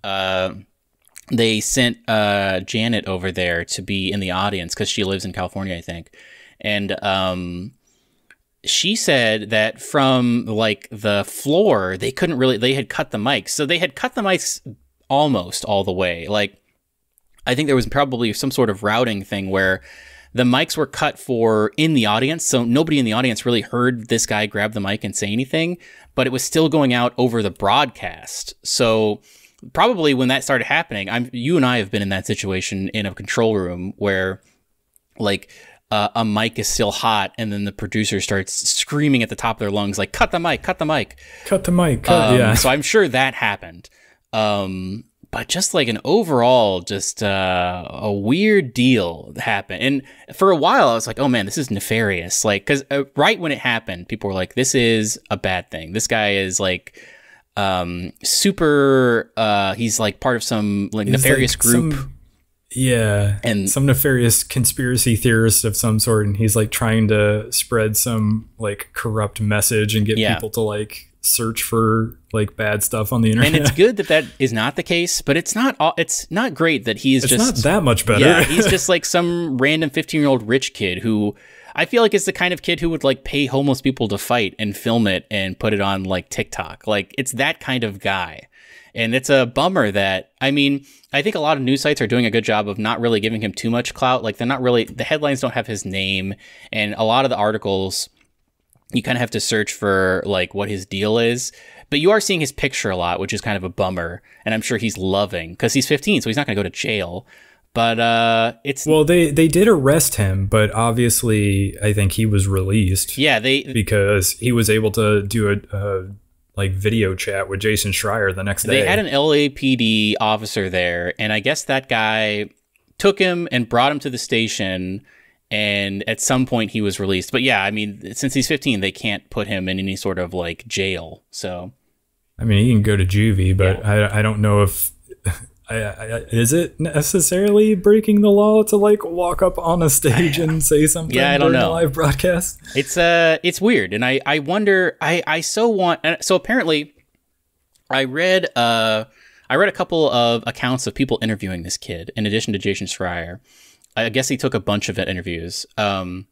they sent Janet over there to be in the audience because she lives in California, I think. And she said that from like the floor, they had cut the mics. So they had cut the mics almost all the way. Like, I think there was probably some sort of routing thing where the mics were cut for in the audience. So nobody in the audience really heard this guy grab the mic and say anything, but it was still going out over the broadcast. So probably when that started happening, you and I have been in that situation in a control room where like a mic is still hot and then the producer starts screaming at the top of their lungs, like, cut the mic, cut the mic. Cut the mic, yeah. So I'm sure that happened. But just like an overall, just a weird deal happened. And for a while, I was like, oh man, this is nefarious. Like, because right when it happened, people were like, this is a bad thing. This guy is like super, he's like part of some like nefarious group. And some nefarious conspiracy theorist of some sort. And he's like trying to spread some like corrupt message and get people to like search for like bad stuff on the internet. And it's good that that is not the case, but it's not great that he's it's just not that much better. Yeah, he's just like some random 15-year-old rich kid who I feel like is the kind of kid who would like pay homeless people to fight and film it and put it on like TikTok. Like, it's that kind of guy. And it's a bummer that, I mean, I think a lot of news sites are doing a good job of not really giving him too much clout. Like, the headlines don't have his name, and a lot of the articles, you kind of have to search for like what his deal is, but you are seeing his picture a lot, which is kind of a bummer. And I'm sure he's loving, because he's 15, so he's not going to go to jail. But well, they did arrest him, but obviously I think he was released. Yeah, because he was able to do a like video chat with Jason Schreier the next day. They had an LAPD officer there, and I guess that guy took him and brought him to the station. And at some point he was released. But yeah, I mean, since he's 15, they can't put him in any sort of like jail. So, I mean, he can go to juvie, but I don't know if is it necessarily breaking the law to like walk up on a stage and say something I don't know. A live broadcast. It's weird. And I wonder, so apparently I read a couple of accounts of people interviewing this kid in addition to Jason Schreier. I guess he took a bunch of interviews, and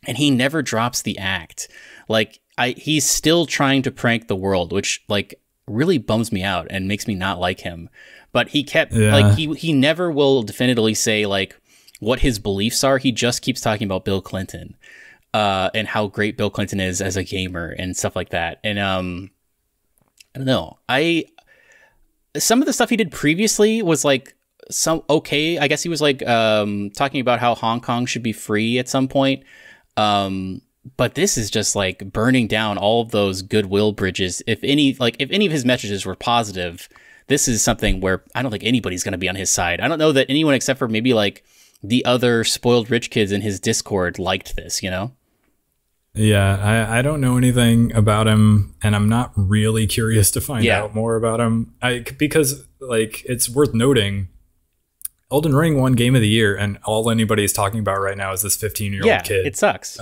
he never drops the act. Like, he's still trying to prank the world, which like really bums me out and makes me not like him. But he kept like he never will definitively say like what his beliefs are. He just keeps talking about Bill Clinton, and how great Bill Clinton is as a gamer and stuff like that. And I don't know. Some of the stuff he did previously was like. I guess he was like talking about how Hong Kong should be free at some point, but this is just like burning down all of those goodwill bridges. If any of his messages were positive, this is something where I don't think anybody's going to be on his side. I don't know that anyone except for maybe like the other spoiled rich kids in his Discord liked this, you know? Yeah, I don't know anything about him, and I'm not really curious to find out more about him. Because like it's worth noting, Elden Ring won Game of the Year, and all anybody's talking about right now is this 15-year-old kid. It sucks.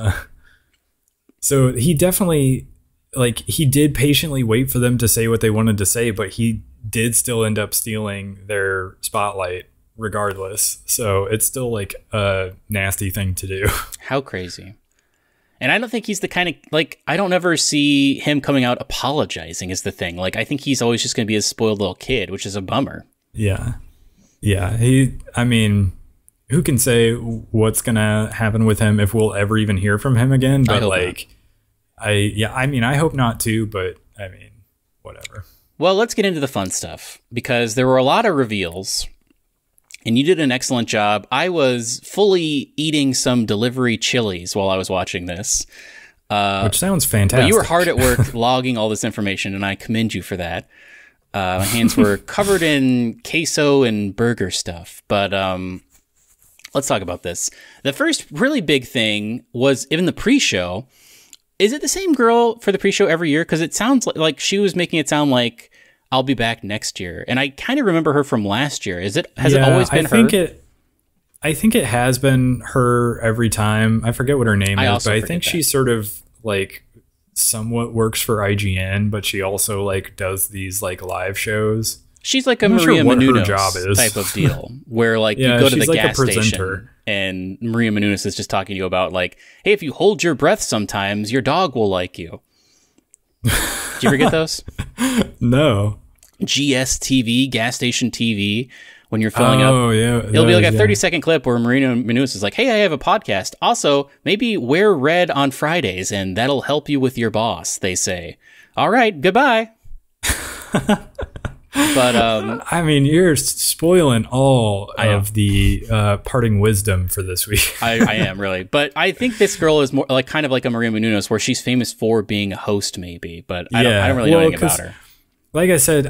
So he definitely, like, he did patiently wait for them to say what they wanted to say, but he did still end up stealing their spotlight regardless. So it's still, like, a nasty thing to do. How crazy. And I don't think he's the kind of, like, I don't ever see him coming out apologizing is the thing. Like, I think he's always just going to be a spoiled little kid, which is a bummer. Yeah. Yeah, I mean, who can say what's gonna happen with him if we'll ever even hear from him again? But I mean, I hope not too, but I mean, whatever. Well, let's get into the fun stuff, because there were a lot of reveals, and you did an excellent job. I was fully eating some delivery chilies while I was watching this. Which sounds fantastic. But you were hard at work logging all this information, and I commend you for that. My hands were covered in queso and burger stuff, but let's talk about this. The first really big thing was in the pre-show. Is it the same girl for the pre-show every year? Because it sounds like she was making it sound like I'll be back next year, and I kind of remember her from last year. Has it always been her? I think it has been her every time. I forget what her name is, but I think she sort of like somewhat works for IGN, but she also like does these like live shows. She's like a I'm not Maria sure what her Menounos job is. type of deal, where like you Yeah, go to the she's like a gas station presenter. and Maria Menounos is just talking to you about like, hey, if you hold your breath sometimes, your dog will like you. Did you ever get those? No. GSTV, gas station TV, when you're filling up. Oh, yeah. It'll be like a 30-second clip where Maria Menounos is like, hey, I have a podcast. Also, maybe wear red on Fridays and that'll help you with your boss, they say. All right, goodbye. But I mean, you're spoiling all of the parting wisdom for this week. I am really, but I think this girl is more like kind of like a Maria Menounos, where she's famous for being a host, maybe. But I don't really know anything about her. Like I said,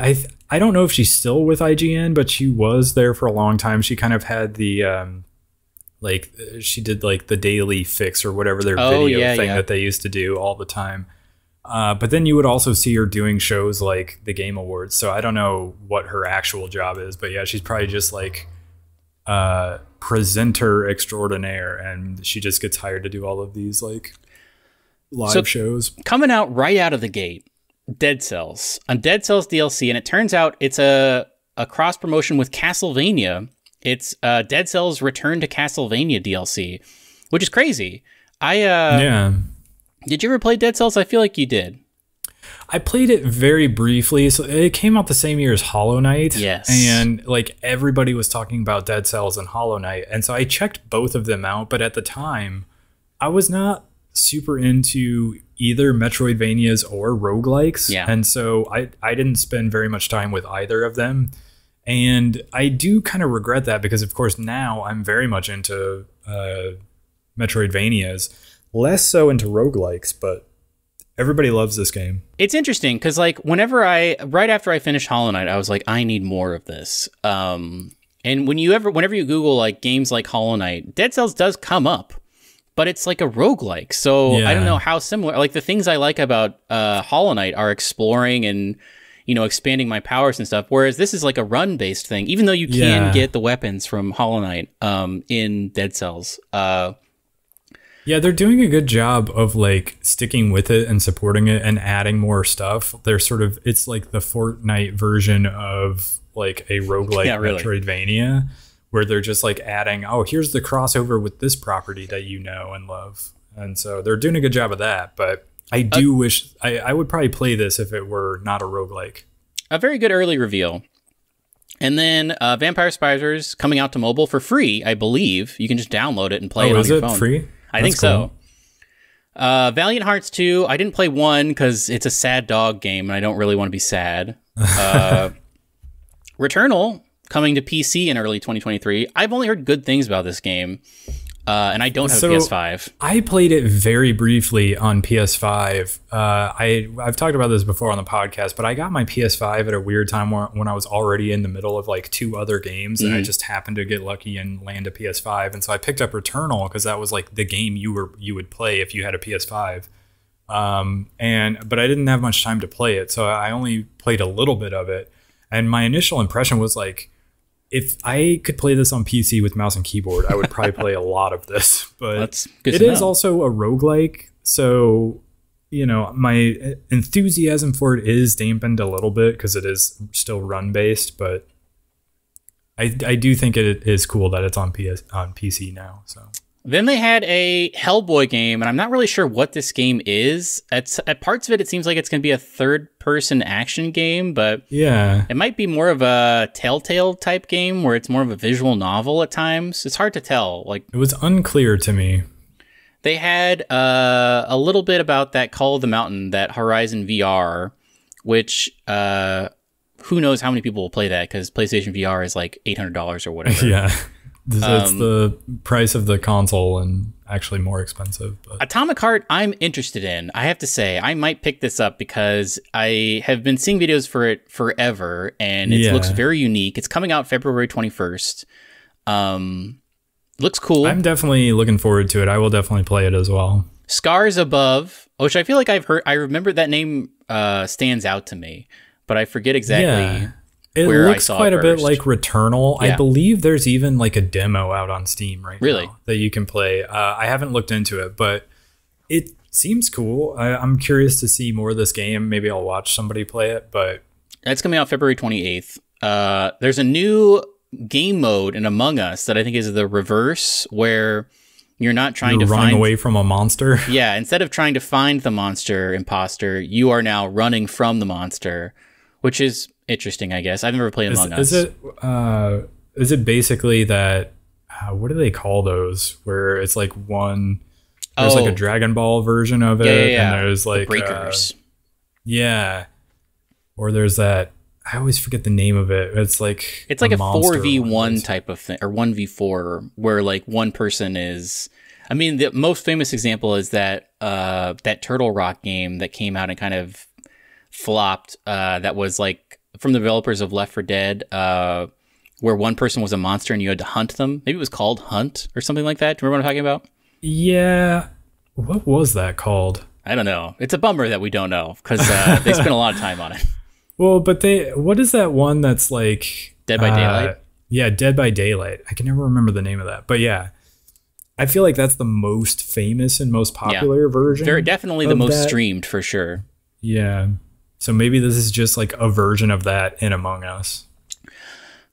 I don't know if she's still with IGN, but she was there for a long time. She kind of had the like she did like the daily fix or whatever their video thing that they used to do all the time. But then you would also see her doing shows like the Game Awards. So I don't know what her actual job is, but yeah, she's probably just like presenter extraordinaire, and she just gets hired to do all of these like live shows. Coming out right out of the gate, Dead Cells, a Dead Cells DLC, and it turns out it's a cross promotion with Castlevania. It's Dead Cells Return to Castlevania DLC, which is crazy. Did you ever play Dead Cells? I feel like you did. I played it very briefly. So it came out the same year as Hollow Knight. Yes. And like everybody was talking about Dead Cells and Hollow Knight. And so I checked both of them out. But at the time, I was not super into either Metroidvanias or roguelikes. Yeah. And so I didn't spend very much time with either of them. And I do kind of regret that because, of course, now I'm very much into Metroidvanias. Less so into roguelikes, but everybody loves this game. It's interesting because, like, right after I finished Hollow Knight, I was like, I need more of this. And whenever you Google like games like Hollow Knight, Dead Cells does come up, but it's like a roguelike. So I don't know how similar. Like the things I like about Hollow Knight are exploring and expanding my powers and stuff. Whereas this is like a run based thing, even though you can get the weapons from Hollow Knight in Dead Cells. Yeah, they're doing a good job of like sticking with it and supporting it and adding more stuff. It's like the Fortnite version of like a roguelike Metroidvania, where they're just like adding, oh, here's the crossover with this property that you know and love. And so they're doing a good job of that. But I do wish I would probably play this if it were not a roguelike. A very good early reveal. And then Vampire Survivors coming out to mobile for free, I believe. You can just download it and play it on your phone. Is it free? I think so. Valiant Hearts 2, I didn't play 1 because it's a sad dog game and I don't really want to be sad. Returnal, coming to PC in early 2023. I've only heard good things about this game, and I don't have a PS5. I played it very briefly on PS5. I've talked about this before on the podcast, but I got my PS5 at a weird time when I was already in the middle of like 2 other games, and I just happened to get lucky and land a PS5. And so I picked up Returnal because that was like the game you would play if you had a PS5. But I didn't have much time to play it, so I only played a little bit of it. And my initial impression was like, if I could play this on PC with mouse and keyboard, I would probably play a lot of this. But that's good it is also a roguelike, so my enthusiasm for it is dampened a little bit because it is still run based. But I do think it is cool that it's on PC now. So. Then they had a Hellboy game, and I'm not really sure what this game is. At parts of it, it seems like it's going to be a third-person action game, but it might be more of a Telltale type game where it's more of a visual novel at times. It's hard to tell. Like it was unclear to me. They had a little bit about that Call of the Mountain, that Horizon VR, which who knows how many people will play that because PlayStation VR is like $800 or whatever. Yeah. It's the price of the console and actually more expensive. But. Atomic Heart, I'm interested in. I have to say, I might pick this up because I have been seeing videos for it forever, and it looks very unique. It's coming out February 21st. Looks cool. I'm definitely looking forward to it. I will definitely play it as well. Scars Above, which I feel like I've heard. I remember that name stands out to me, but I forget exactly. Yeah. It looks quite a bit like Returnal. Yeah. I believe there's even like a demo out on Steam right now that you can play. I haven't looked into it, but it seems cool. I'm curious to see more of this game. Maybe I'll watch somebody play it, but it's coming out February 28th. there's a new game mode in Among Us that I think is the reverse, where you're not trying to running away from a monster. Yeah, instead of trying to find the monster imposter, you are now running from the monster, which is interesting, I guess. I've never played Among Us. Is it basically that? What do they call those? Where it's like one. There's like a Dragon Ball version of it, yeah. And there's like the breakers. Or there's that. I always forget the name of it. It's like a 4v1 type of thing, or 1v4, where like one person is. I mean, the most famous example is that that Turtle Rock game that came out and kind of flopped. That was like from the developers of Left 4 Dead, where one person was a monster and you had to hunt them. Maybe it was called Hunt or something like that. Do you remember what I'm talking about? Yeah. What was that called? I don't know. It's a bummer that we don't know, because they spent a lot of time on it. Well, but what is that one that's like... Dead by Daylight? Yeah, Dead by Daylight. I can never remember the name of that. But yeah, I feel like that's the most famous and most popular version. Very definitely the most streamed, for sure. Yeah. So maybe this is just like a version of that in Among Us.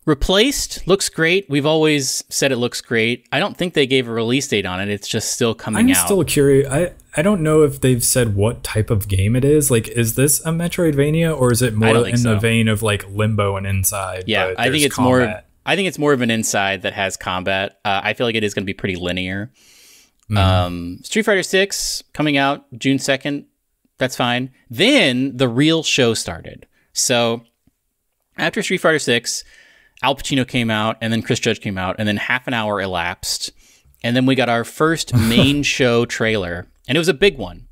Replaced looks great. We've always said it looks great. I don't think they gave a release date on it. It's just still coming out. I'm still curious. I don't know if they've said what type of game it is. Like, is this a Metroidvania, or is it more in the vein of like Limbo and Inside? Yeah, I think it's more. I think it's more of an Inside that has combat. I feel like it is going to be pretty linear. Street Fighter 6 coming out June 2nd. That's fine. Then the real show started. So after Street Fighter 6. Al Pacino came out, and then Chris Judge came out, and then half an hour elapsed, and then we got our first main show trailer, and it was a big one.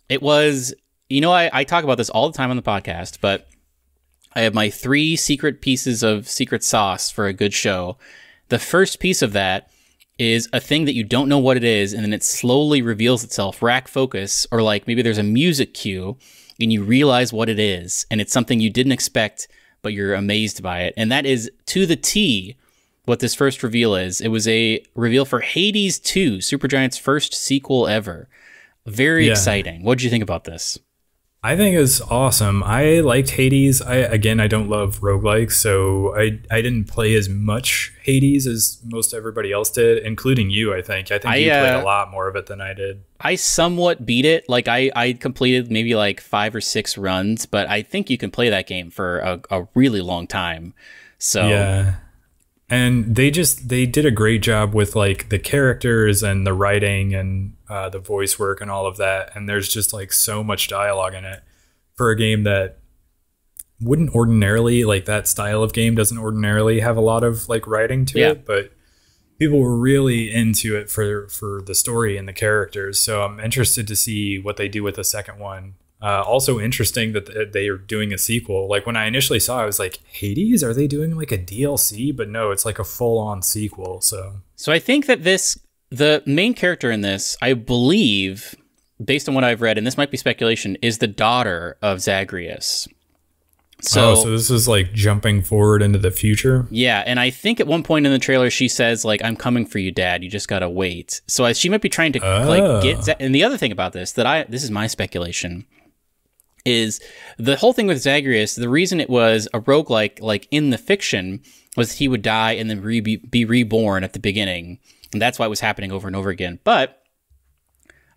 It was, I talk about this all the time on the podcast, but I have my 3 secret pieces of secret sauce for a good show. The first piece of that is a thing that you don't know what it is, and then it slowly reveals itself, rack focus, or like maybe there's a music cue, and you realize what it is, and it's something you didn't expect, but you're amazed by it. And that is to the T what this first reveal is. It was a reveal for Hades 2, Supergiant's first sequel ever. Very exciting. What did you think about this? I think it's awesome. I liked Hades. I don't love roguelikes, so I didn't play as much Hades as most everybody else did, including you, I think. I think you played a lot more of it than I did. I somewhat beat it. Like, I completed maybe like 5 or 6 runs, but I think you can play that game for a really long time. So yeah. And they did a great job with like the characters and the writing and the voice work and all of that. And there's just like so much dialogue in it for a game that wouldn't ordinarily, like that style of game doesn't ordinarily have a lot of like writing to it, but people were really into it for the story and the characters. So I'm interested to see what they do with the second one. Also interesting that they are doing a sequel. Like when I initially saw it, I was like, Hades? Are they doing like a DLC? But no, it's like a full-on sequel. So I think that the main character in this, I believe, based on what I've read, and this might be speculation, is the daughter of Zagreus. So this is like jumping forward into the future? Yeah, and I think at one point in the trailer she says, like, I'm coming for you, Dad. You just gotta wait. So she might be trying to like get... And the other thing about this, this is my speculation, is the whole thing with Zagreus, the reason it was a roguelike, like in the fiction, was he would die and then be reborn at the beginning. And that's why it was happening over and over again. But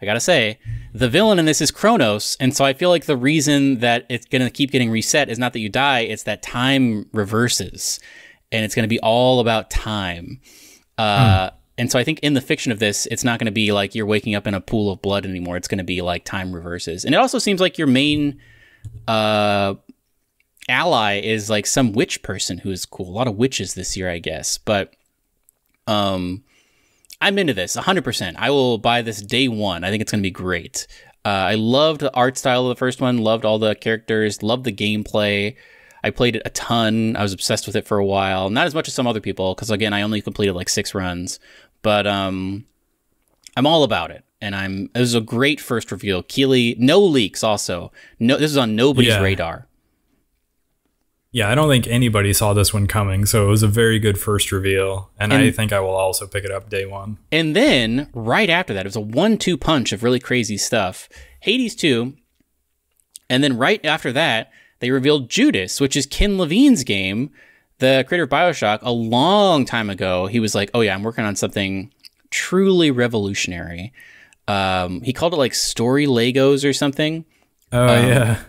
I gotta say, the villain in this is Kronos, and so I feel like the reason that it's gonna keep getting reset is not that you die, it's that time reverses. And it's gonna be all about time. And so I think in the fiction of this, it's not going to be like you're waking up in a pool of blood anymore. It's going to be like time reverses. And it also seems like your main ally is like some witch person who is cool. A lot of witches this year, I guess. But I'm into this 100%. I will buy this day one. I think it's going to be great. I loved the art style of the first one. Loved all the characters. Loved the gameplay. I played it a ton. I was obsessed with it for a while. Not as much as some other people, because again, I only completed like 6 runs. But I'm all about it, and it was a great first reveal. Keighley, no leaks. Also, this is on nobody's radar. Yeah, I don't think anybody saw this one coming, so it was a very good first reveal, and I think I will also pick it up day one. And then right after that, it was a 1-2 punch of really crazy stuff. Hades 2, and then right after that, they revealed Judas, which is Ken Levine's game. the creator of BioShock, a long time ago, he was like, "Oh yeah, I'm working on something truly revolutionary." He called it like story Legos or something. Oh yeah.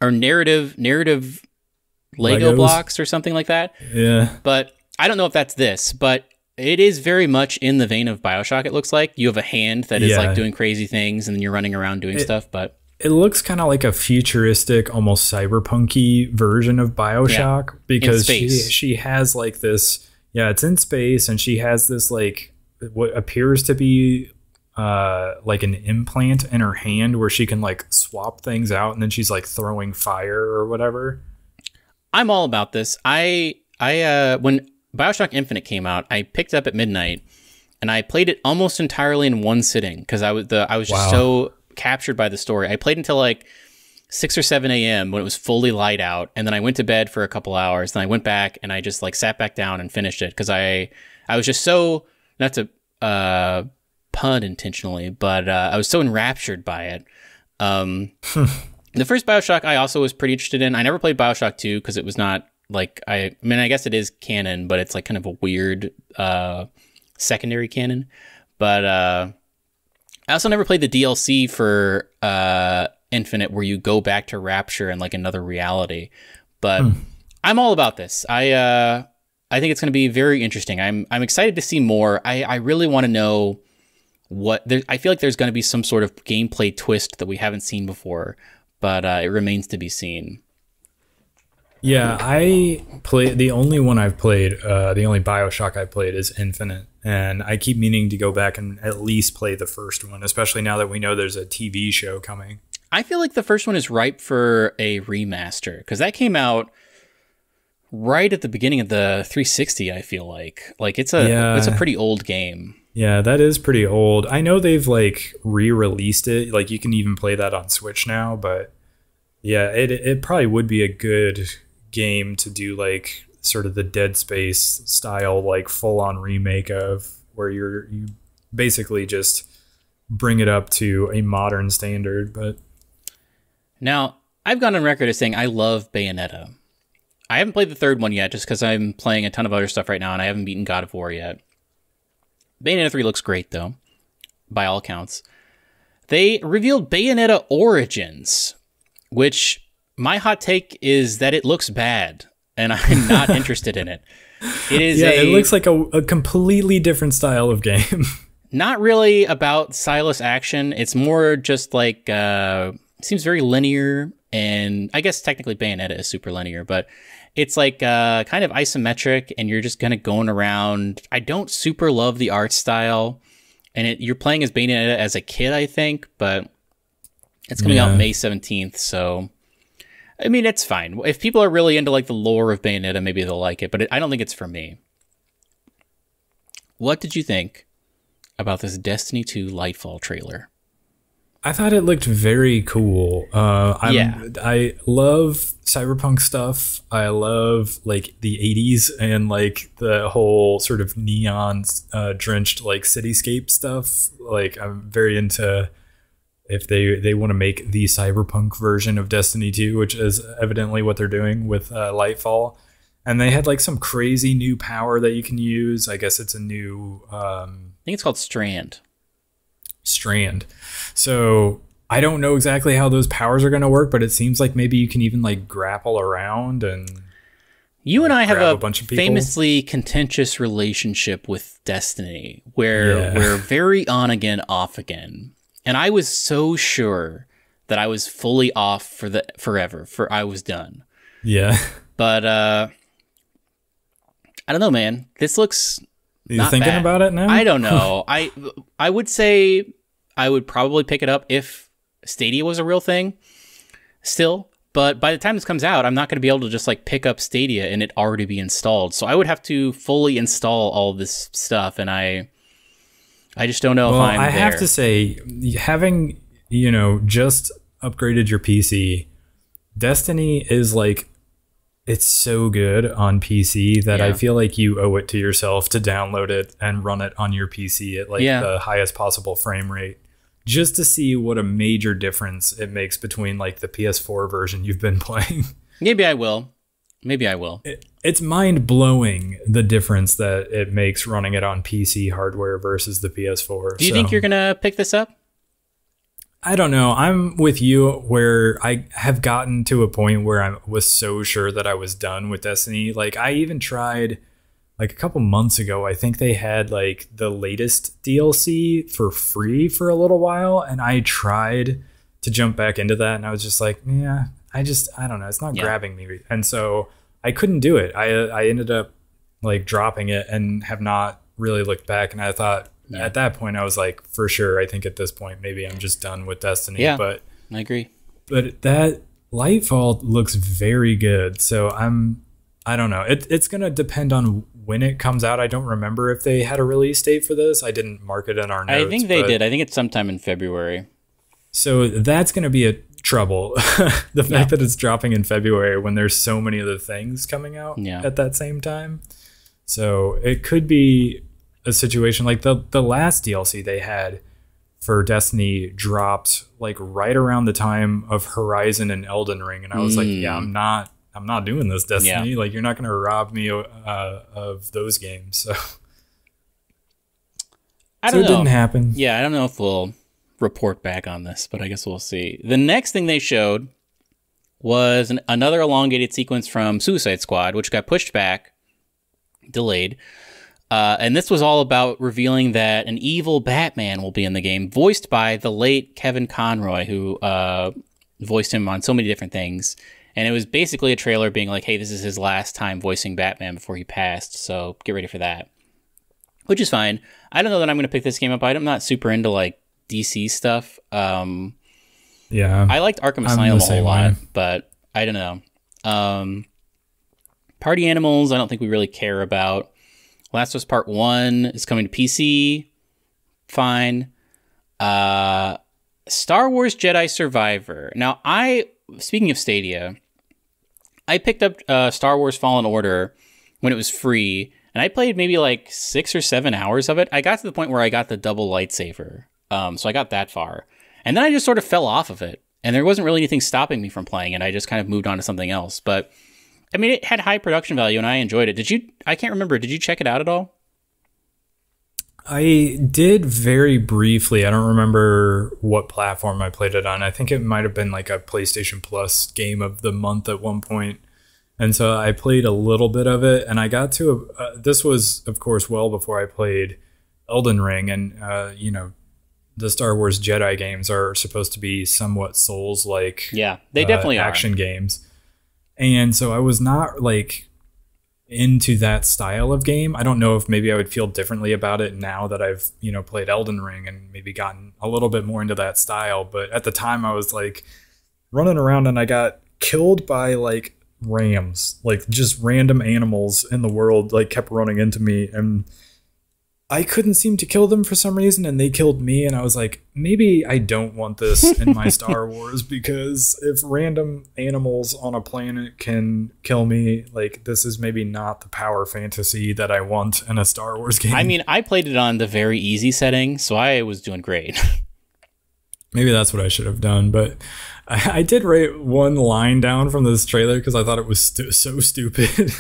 Or narrative Lego Legos? blocks or something like that. Yeah. But I don't know if that's this, but it is very much in the vein of BioShock. It looks like you have a hand that is like doing crazy things, and then you're running around doing stuff. But it looks kind of like a futuristic, almost cyberpunky version of BioShock because she has like this. Yeah, it's in space, and she has this like what appears to be like an implant in her hand where she can like swap things out, and then she's like throwing fire or whatever. I'm all about this. I when BioShock Infinite came out, I picked it up at midnight, and I played it almost entirely in one sitting because I was just so captured by the story. I played until like 6 or 7 a.m. when it was fully light out, and then I went to bed for a couple hours. Then I went back and I just like sat back down and finished it because I was just so, not to pun intentionally, but I was so enraptured by it. The first BioShock I also was pretty interested in. I never played BioShock 2 because it was not like, I mean, I guess it is canon, but it's like kind of a weird secondary canon. But I also never played the DLC for Infinite where you go back to Rapture and like another reality. But I'm all about this. I think it's going to be very interesting. I'm excited to see more. I really want to know I feel like there's going to be some sort of gameplay twist that we haven't seen before, but it remains to be seen. Yeah, the only one I've played, the only BioShock I've played is Infinite, and I keep meaning to go back and at least play the first one, especially now that we know there's a TV show coming. I feel like the first one is ripe for a remaster, because that came out right at the beginning of the 360, I feel like. Like, it's a pretty old game. Yeah, that is pretty old. I know they've like re-released it. Like you can even play that on Switch now, but yeah, it probably would be a good game to do like sort of the Dead Space style, like full on remake of, where you basically just bring it up to a modern standard. But now I've gone on record as saying I love Bayonetta. I haven't played the third one yet just because I'm playing a ton of other stuff right now and I haven't beaten God of War yet. Bayonetta 3 looks great, though, by all accounts. They revealed Bayonetta Origins, which my hot take is that it looks bad, and I'm not interested in it. It looks like a completely different style of game. Not really about Silas action. It's more just like, seems very linear, and I guess technically Bayonetta is super linear, but it's like kind of isometric, and you're just kind of going around. I don't super love the art style, and you're playing as Bayonetta as a kid, I think, but it's coming out May 17th, so I mean, it's fine. If people are really into like the lore of Bayonetta, maybe they'll like it, but I don't think it's for me. What did you think about this Destiny 2 Lightfall trailer? I thought it looked very cool. I love cyberpunk stuff. I love like the 80s and like the whole sort of neon drenched like cityscape stuff. Like I'm very into if they want to make the cyberpunk version of Destiny 2, which is evidently what they're doing with Lightfall. And they had like some crazy new power that you can use. I guess it's a new I think it's called Strand. So I don't know exactly how those powers are going to work, but it seems like maybe you can even like grapple around and you and I have a bunch of famously contentious relationship with Destiny where we're very on again, off again. And I was so sure that I was fully off forever, I was done. Yeah. But I don't know, man. This looks You thinking bad. About it now? I don't know. I would say I would probably pick it up if Stadia was a real thing still. But by the time this comes out, I'm not going to be able to just like pick up Stadia and it already be installed. So I would have to fully install all this stuff. And I just don't know if I'm there. I have to say, having, just upgraded your PC, Destiny is like, it's so good on PC that I feel like you owe it to yourself to download it and run it on your PC at like the highest possible frame rate, just to see what a major difference it makes between like the PS4 version you've been playing. Maybe I will. Maybe I will. It's mind-blowing the difference that it makes running it on PC hardware versus the PS4. Do you think you're going to pick this up? I don't know. I'm with you where I have gotten to a point where I was so sure that I was done with Destiny. Like, I even tried, like, a couple months ago, I think they had, like, the latest DLC for free for a little while, and I tried to jump back into that, and I was just like, yeah, I don't know. It's not grabbing me. And so I couldn't do it. I ended up, like, dropping it and have not really looked back, and I thought, at that point, I was like, for sure, I think at this point, maybe I'm just done with Destiny. Yeah, but I agree. But that Lightfall looks very good. So I don't know. It's going to depend on when it comes out. I don't remember if they had a release date for this. I didn't mark it in our notes. I think they did. I think it's sometime in February. So that's going to be a trouble. The fact that it's dropping in February when there's so many other things coming out at that same time. So it could be a situation like the last DLC they had for Destiny dropped like right around the time of Horizon and Elden Ring, and I was like, yeah, I'm not doing this, Destiny. Like, you're not going to rob me of those games. So I don't know. It didn't happen. Yeah, I don't know if we'll report back on this, but I guess we'll see. The next thing they showed was another elongated sequence from Suicide Squad, which got pushed back, delayed. And this was all about revealing that an evil Batman will be in the game, voiced by the late Kevin Conroy, who voiced him on so many different things. And it was basically a trailer being like, hey, this is his last time voicing Batman before he passed, so get ready for that. Which is fine. I don't know that I'm going to pick this game up. I'm not super into, like, DC stuff. Yeah. I liked Arkham Asylum a whole lot, but I don't know. Party Animals, I don't think we really care about. Last of Us Part 1 is coming to PC. Fine. Star Wars Jedi Survivor. Now, speaking of Stadia, I picked up Star Wars Fallen Order when it was free, and I played maybe like 6 or 7 hours of it. I got to the point where I got the double lightsaber, so I got that far. And then I just sort of fell off of it, and there wasn't really anything stopping me from playing it. I just kind of moved on to something else, but I mean, it had high production value, and I enjoyed it. I can't remember. Did you check it out at all? I did very briefly. I don't remember what platform I played it on. I think it might have been like a PlayStation Plus game of the month at one point. And so I played a little bit of it, and I got to this was, of course, well before I played Elden Ring. And, the Star Wars Jedi games are supposed to be somewhat Souls-like. Yeah, they definitely action games. And so I was not like into that style of game. I don't know if maybe I would feel differently about it now that I've, played Elden Ring and maybe gotten a little bit more into that style. But at the time I was like running around and I got killed by like rams, like just random animals in the world, like kept running into me, and I couldn't seem to kill them for some reason, and they killed me, and I was like, maybe I don't want this in my Star Wars, because if random animals on a planet can kill me, like, this is maybe not the power fantasy that I want in a Star Wars game. I mean, I played it on the very easy setting, so I was doing great. Maybe that's what I should have done, but I did write one line down from this trailer because I thought it was so stupid.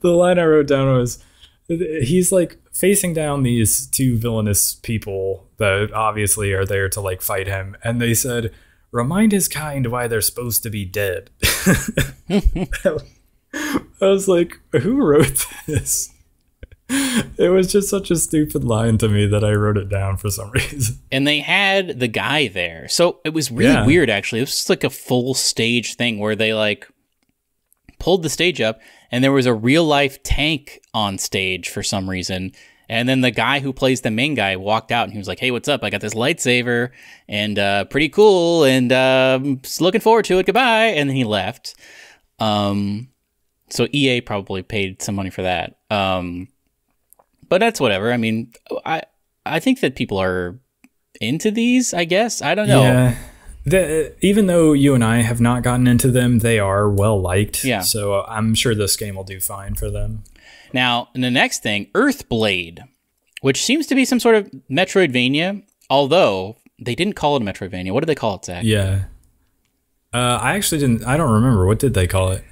The line I wrote down was, he's like facing down these two villainous people that obviously are there to like fight him, and they said, remind his kind why they're supposed to be dead. I was like, who wrote this? It was just such a stupid line to me that I wrote it down for some reason. And they had the guy there, so it was really weird, actually. It was just like a full stage thing where they like pulled the stage up, and there was a real life tank on stage for some reason. And then the guy who plays the main guy walked out, and he was like, hey, what's up? I got this lightsaber, and pretty cool, and just looking forward to it. Goodbye. And then he left. So EA probably paid some money for that. But that's whatever. I mean, I think that people are into these, I guess. I don't know. Yeah. Even though you and I have not gotten into them, they are well liked. Yeah. So I'm sure this game will do fine for them. Now, the next thing, Earthblade, which seems to be some sort of Metroidvania, although they didn't call it a Metroidvania. What did they call it, Zach? Yeah. I actually didn't. I don't remember. What did they call it?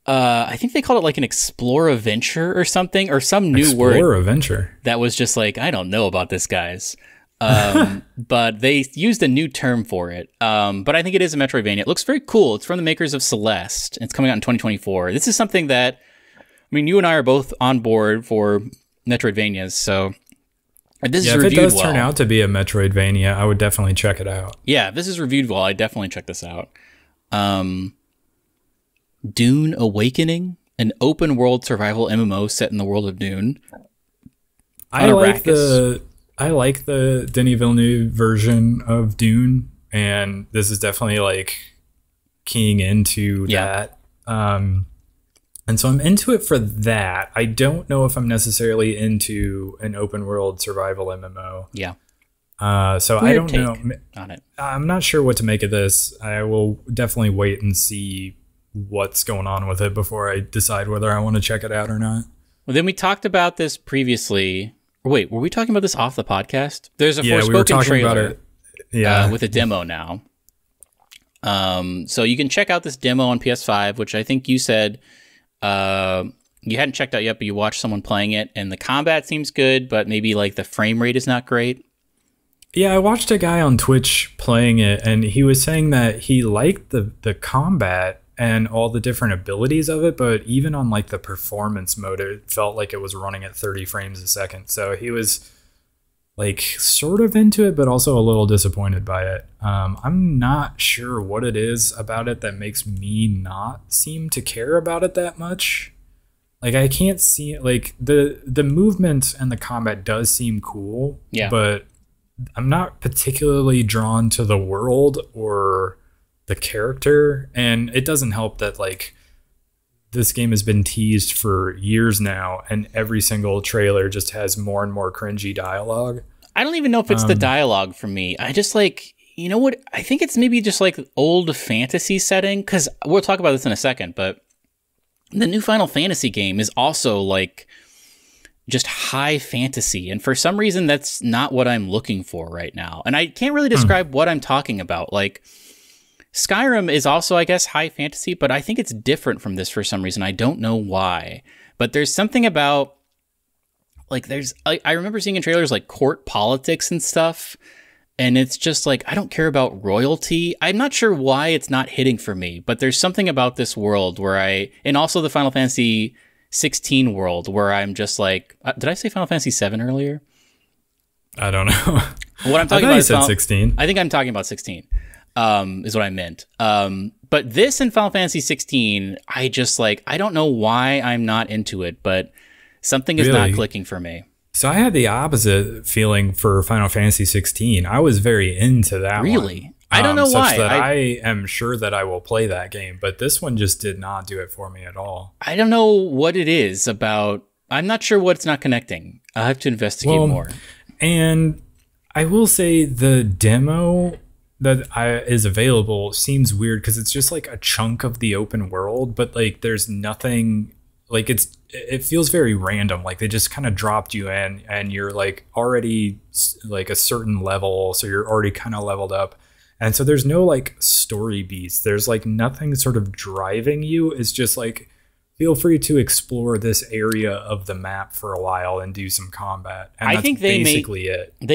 I think they called it like an explore-a-venture or something, or some new word. Explore-a-venture. That was just like, I don't know about this, guys. But they used a new term for it. But I think it is a Metroidvania. It looks very cool. It's from the makers of Celeste. And it's coming out in 2024. This is something that, I mean, you and I are both on board for Metroidvanias, so if this is reviewed well, if it does turn out to be a Metroidvania, I would definitely check it out. Yeah, if this is reviewed well, I definitely check this out. Dune Awakening, an open world survival MMO set in the world of Dune. I like the Denis Villeneuve version of Dune, and this is definitely like keying into that. And so I'm into it for that. I don't know if I'm necessarily into an open world survival MMO. Yeah. So Weird I don't take know. On it. I'm not sure what to make of this. I will definitely wait and see what's going on with it before I decide whether I want to check it out or not. Well, then we talked about this previously. Wait, were we talking about this off the podcast? There's a Forspoken we were talking trailer about it. with a demo now. So you can check out this demo on PS5, which I think you said you hadn't checked out yet, but you watched someone playing it, and the combat seems good, but maybe like the frame rate is not great. Yeah, I watched a guy on Twitch playing it, and he was saying that he liked the combat and all the different abilities of it, but even on like the performance mode, it felt like it was running at 30 frames a second. So he was like sort of into it, but also a little disappointed by it. I'm not sure what it is about it that makes me not seem to care about it that much. Like I can't see it. Like the movement and the combat does seem cool, but I'm not particularly drawn to the world or the character, and it doesn't help that like this game has been teased for years now, and every single trailer just has more and more cringy dialogue. I don't even know if it's the dialogue for me. I just like, you know what? I think it's maybe just like old fantasy setting, because we'll talk about this in a second, but the new Final Fantasy game is also like just high fantasy, and for some reason that's not what I'm looking for right now. And I can't really describe what I'm talking about. Like Skyrim is also, I guess, high fantasy, but I think it's different from this for some reason. I don't know why, but there's something about like I remember seeing in trailers like court politics and stuff, and it's just like, I don't care about royalty. I'm not sure why it's not hitting for me, but there's something about this world where and also the Final Fantasy 16 world where I'm just like, did I say Final Fantasy 7 earlier? I don't know. What I'm talking about is 16. I think I'm talking about 16. Is what I meant. But this in Final Fantasy 16, I just like, I don't know why I'm not into it, but something is not clicking for me. So I had the opposite feeling for Final Fantasy 16. I was very into that one. Really? I don't know why. That I am sure that I will play that game, but this one just did not do it for me at all. I don't know what it is about. I'm not sure what's not connecting. I'll have to investigate more. And I will say the demo that is available seems weird because it's just like a chunk of the open world, but like there's nothing, like it feels very random. Like they just kind of dropped you in and you're like already like a certain level, so you're already kind of leveled up, and so there's no like story beats. There's like nothing sort of driving you. It's just like, feel free to explore this area of the map for a while and do some combat. And I think they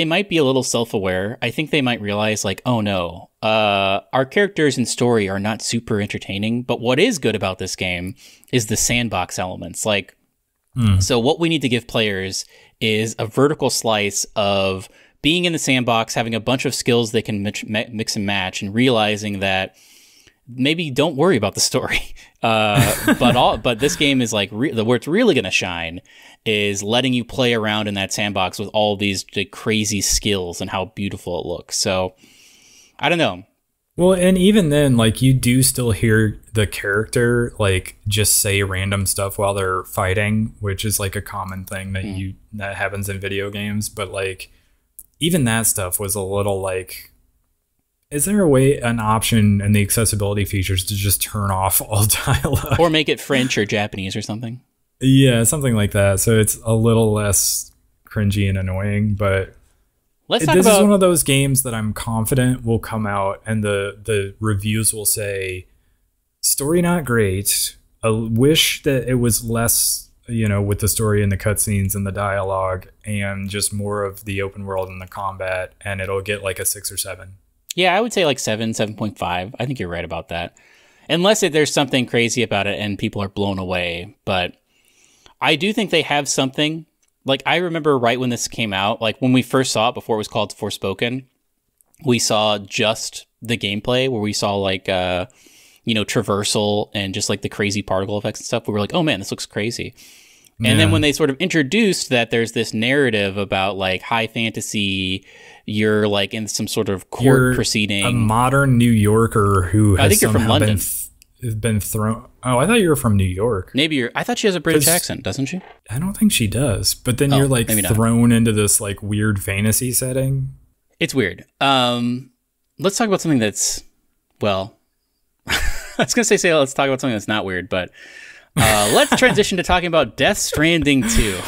might be a little self-aware. I think they might realize like, oh no, our characters and story are not super entertaining, but what is good about this game is the sandbox elements. Like, so what we need to give players is a vertical slice of being in the sandbox, having a bunch of skills they can mix and match, and realizing that maybe don't worry about the story. But this game is like where it's really going to shine is letting you play around in that sandbox with all these crazy skills and how beautiful it looks. So I don't know. Well, and even then, like you do still hear the character like just say random stuff while they're fighting, which is like a common thing that happens in video games. But like even that stuff was a little like, is there an option in the accessibility features to just turn off all dialogue? Or make it French or Japanese or something? Yeah, something like that. So it's a little less cringy and annoying. But this is one of those games that I'm confident will come out and the reviews will say, story not great, I wish that it was less, with the story and the cutscenes and the dialogue and just more of the open world and the combat, and it'll get like a 6 or 7. Yeah, I would say like 7.5. I think you're right about that. Unless there's something crazy about it and people are blown away. But I do think they have something. Like, I remember right when this came out, like when we first saw it before it was called Forspoken, we saw just the gameplay where we saw like, traversal and just like the crazy particle effects and stuff. We were like, oh man, this looks crazy. Yeah. And then when they sort of introduced that there's this narrative about like high fantasy, you're like in some sort of court proceeding. A modern New Yorker who has I think you're from London. Been thrown. Oh, I thought you were from New York. Maybe I thought she has a British accent, doesn't she? I don't think she does. But then you're like thrown into this like weird fantasy setting. It's weird. Let's talk about something that's, well, I was going to say let's talk about something that's not weird, but let's transition to talking about Death Stranding 2.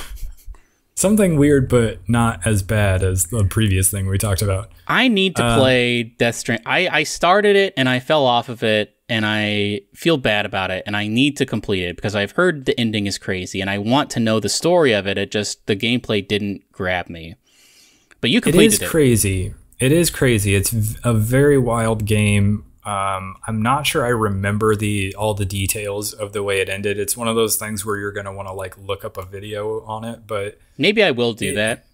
Something weird, but not as bad as the previous thing we talked about. I need to play Death Stranding. I started it and I fell off of it and I feel bad about it and I need to complete it because I've heard the ending is crazy and I want to know the story of it. The gameplay didn't grab me. But you completed it. It is crazy. It is crazy. It's a very wild game. I'm not sure I remember all the details of the way it ended. It's one of those things where you're going to want to like look up a video on it, but maybe I will do that.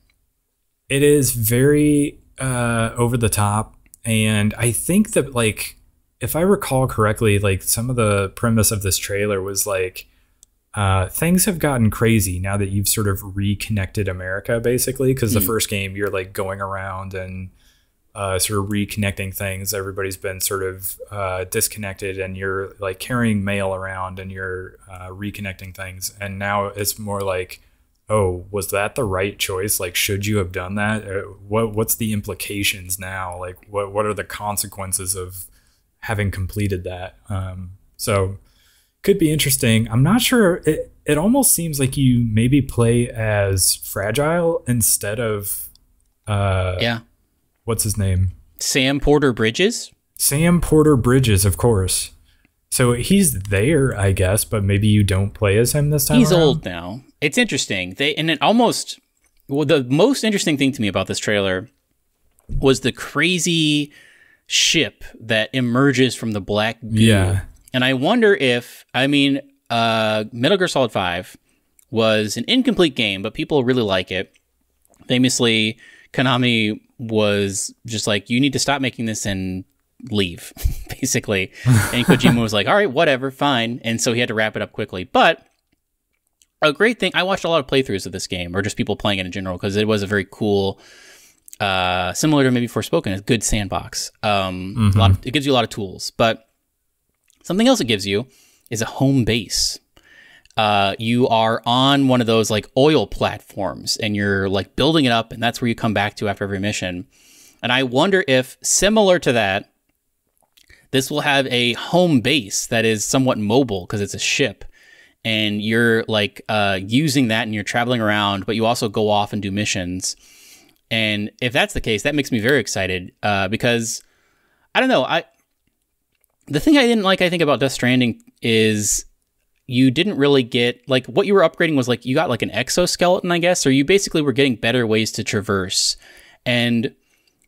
It is very over the top, and I think that like if I recall correctly, like some of the premise of this trailer was like things have gotten crazy now that you've sort of reconnected America, basically, because the first game you're like going around and sort of reconnecting things. Everybody's been sort of disconnected and you're like carrying mail around and you're reconnecting things. And now it's more like, oh, was that the right choice? Like, should you have done that? What's the implications now? Like, what are the consequences of having completed that? So could be interesting. I'm not sure. It almost seems like you maybe play as Fragile instead of what's his name? Sam Porter Bridges? Sam Porter Bridges, of course. So he's there, I guess, but maybe you don't play as him this time He's around? old now. It's interesting. The most interesting thing to me about this trailer was the crazy ship that emerges from the black goo. Yeah. And I wonder if, Metal Gear Solid 5 was an incomplete game, but people really like it. Famously, Konami was just like, you need to stop making this and leave, basically. And Kojima was like, all right, whatever, fine. And so he had to wrap it up quickly. But a great thing, I watched a lot of playthroughs of this game, or just people playing it in general, because it was a very cool, similar to maybe Forspoken, a good sandbox. It gives you a lot of tools. But something else it gives you is a home base. You are on one of those like oil platforms and you're like building it up, and that's where you come back to after every mission. And I wonder if, similar to that, this will have a home base that is somewhat mobile because it's a ship, and you're like using that and you're traveling around, but you also go off and do missions. And if that's the case, that makes me very excited because I don't know. The thing I didn't like, I think, about Death Stranding is you didn't really get, like, what you were upgrading was like, you got like an exoskeleton, I guess, or you basically were getting better ways to traverse. And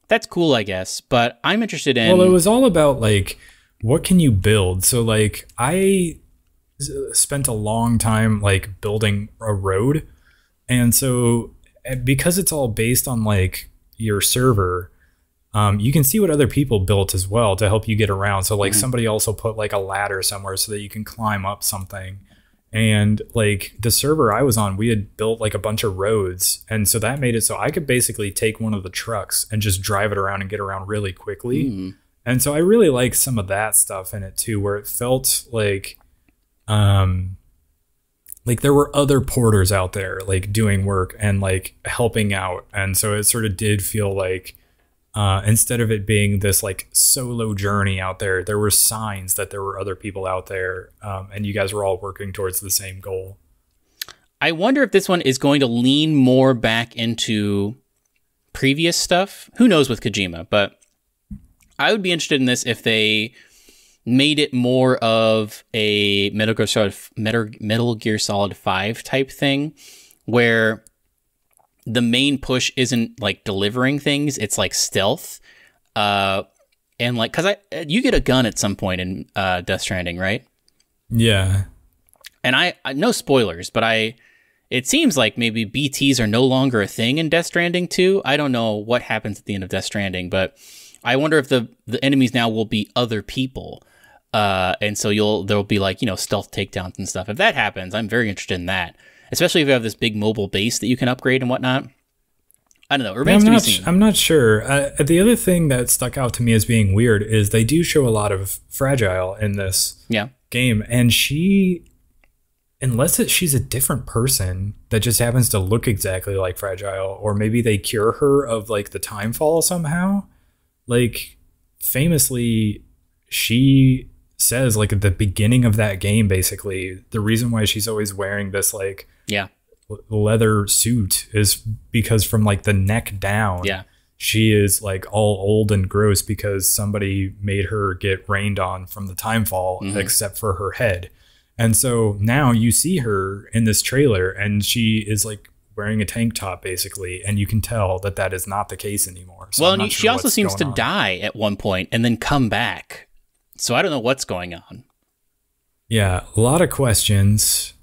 that's cool, I guess, but I'm interested in... Well, it was all about, like, what can you build? So, like, I spent a long time, like, building a road. And so, because it's all based on, like, your server, you can see what other people built as well to help you get around. So, like, somebody also put, like, a ladder somewhere so that you can climb up something. And, like, the server I was on, we had built, like, a bunch of roads. And so that made it so I could basically take one of the trucks and just drive it around and get around really quickly. And so I really like some of that stuff in it, too, where it felt like there were other porters out there, like, doing work and, like, helping out. And so it sort of did feel like... instead of it being this like solo journey out there, there were signs that there were other people out there, and you guys were all working towards the same goal. I wonder if this one is going to lean more back into previous stuff. Who knows with Kojima, but I would be interested in this if they made it more of a Metal Gear Solid 5 type thing, where the main push isn't like delivering things, it's like stealth. And like, cause you get a gun at some point in Death Stranding, right? Yeah. And I no spoilers, but it seems like maybe BTs are no longer a thing in Death Stranding 2. I don't know what happens at the end of Death Stranding, but I wonder if the enemies now will be other people. And so there'll be like, stealth takedowns and stuff. If that happens, I'm very interested in that. Especially if you have this big mobile base that you can upgrade and whatnot. I don't know. It remains to be seen. I'm not sure. The other thing that stuck out to me as being weird is they do show a lot of Fragile in this game. And she, unless she's a different person that just happens to look exactly like Fragile, or maybe they cure her of like the timefall somehow. Like, famously, she says like at the beginning of that game, basically, the reason why she's always wearing this like leather suit is because from like the neck down, she is like all old and gross because somebody made her get rained on from the timefall, except for her head. And so now you see her in this trailer and she is like wearing a tank top basically, and you can tell that is not the case anymore. So well, and she also seems to die at one point and then come back. So I don't know what's going on. Yeah, a lot of questions.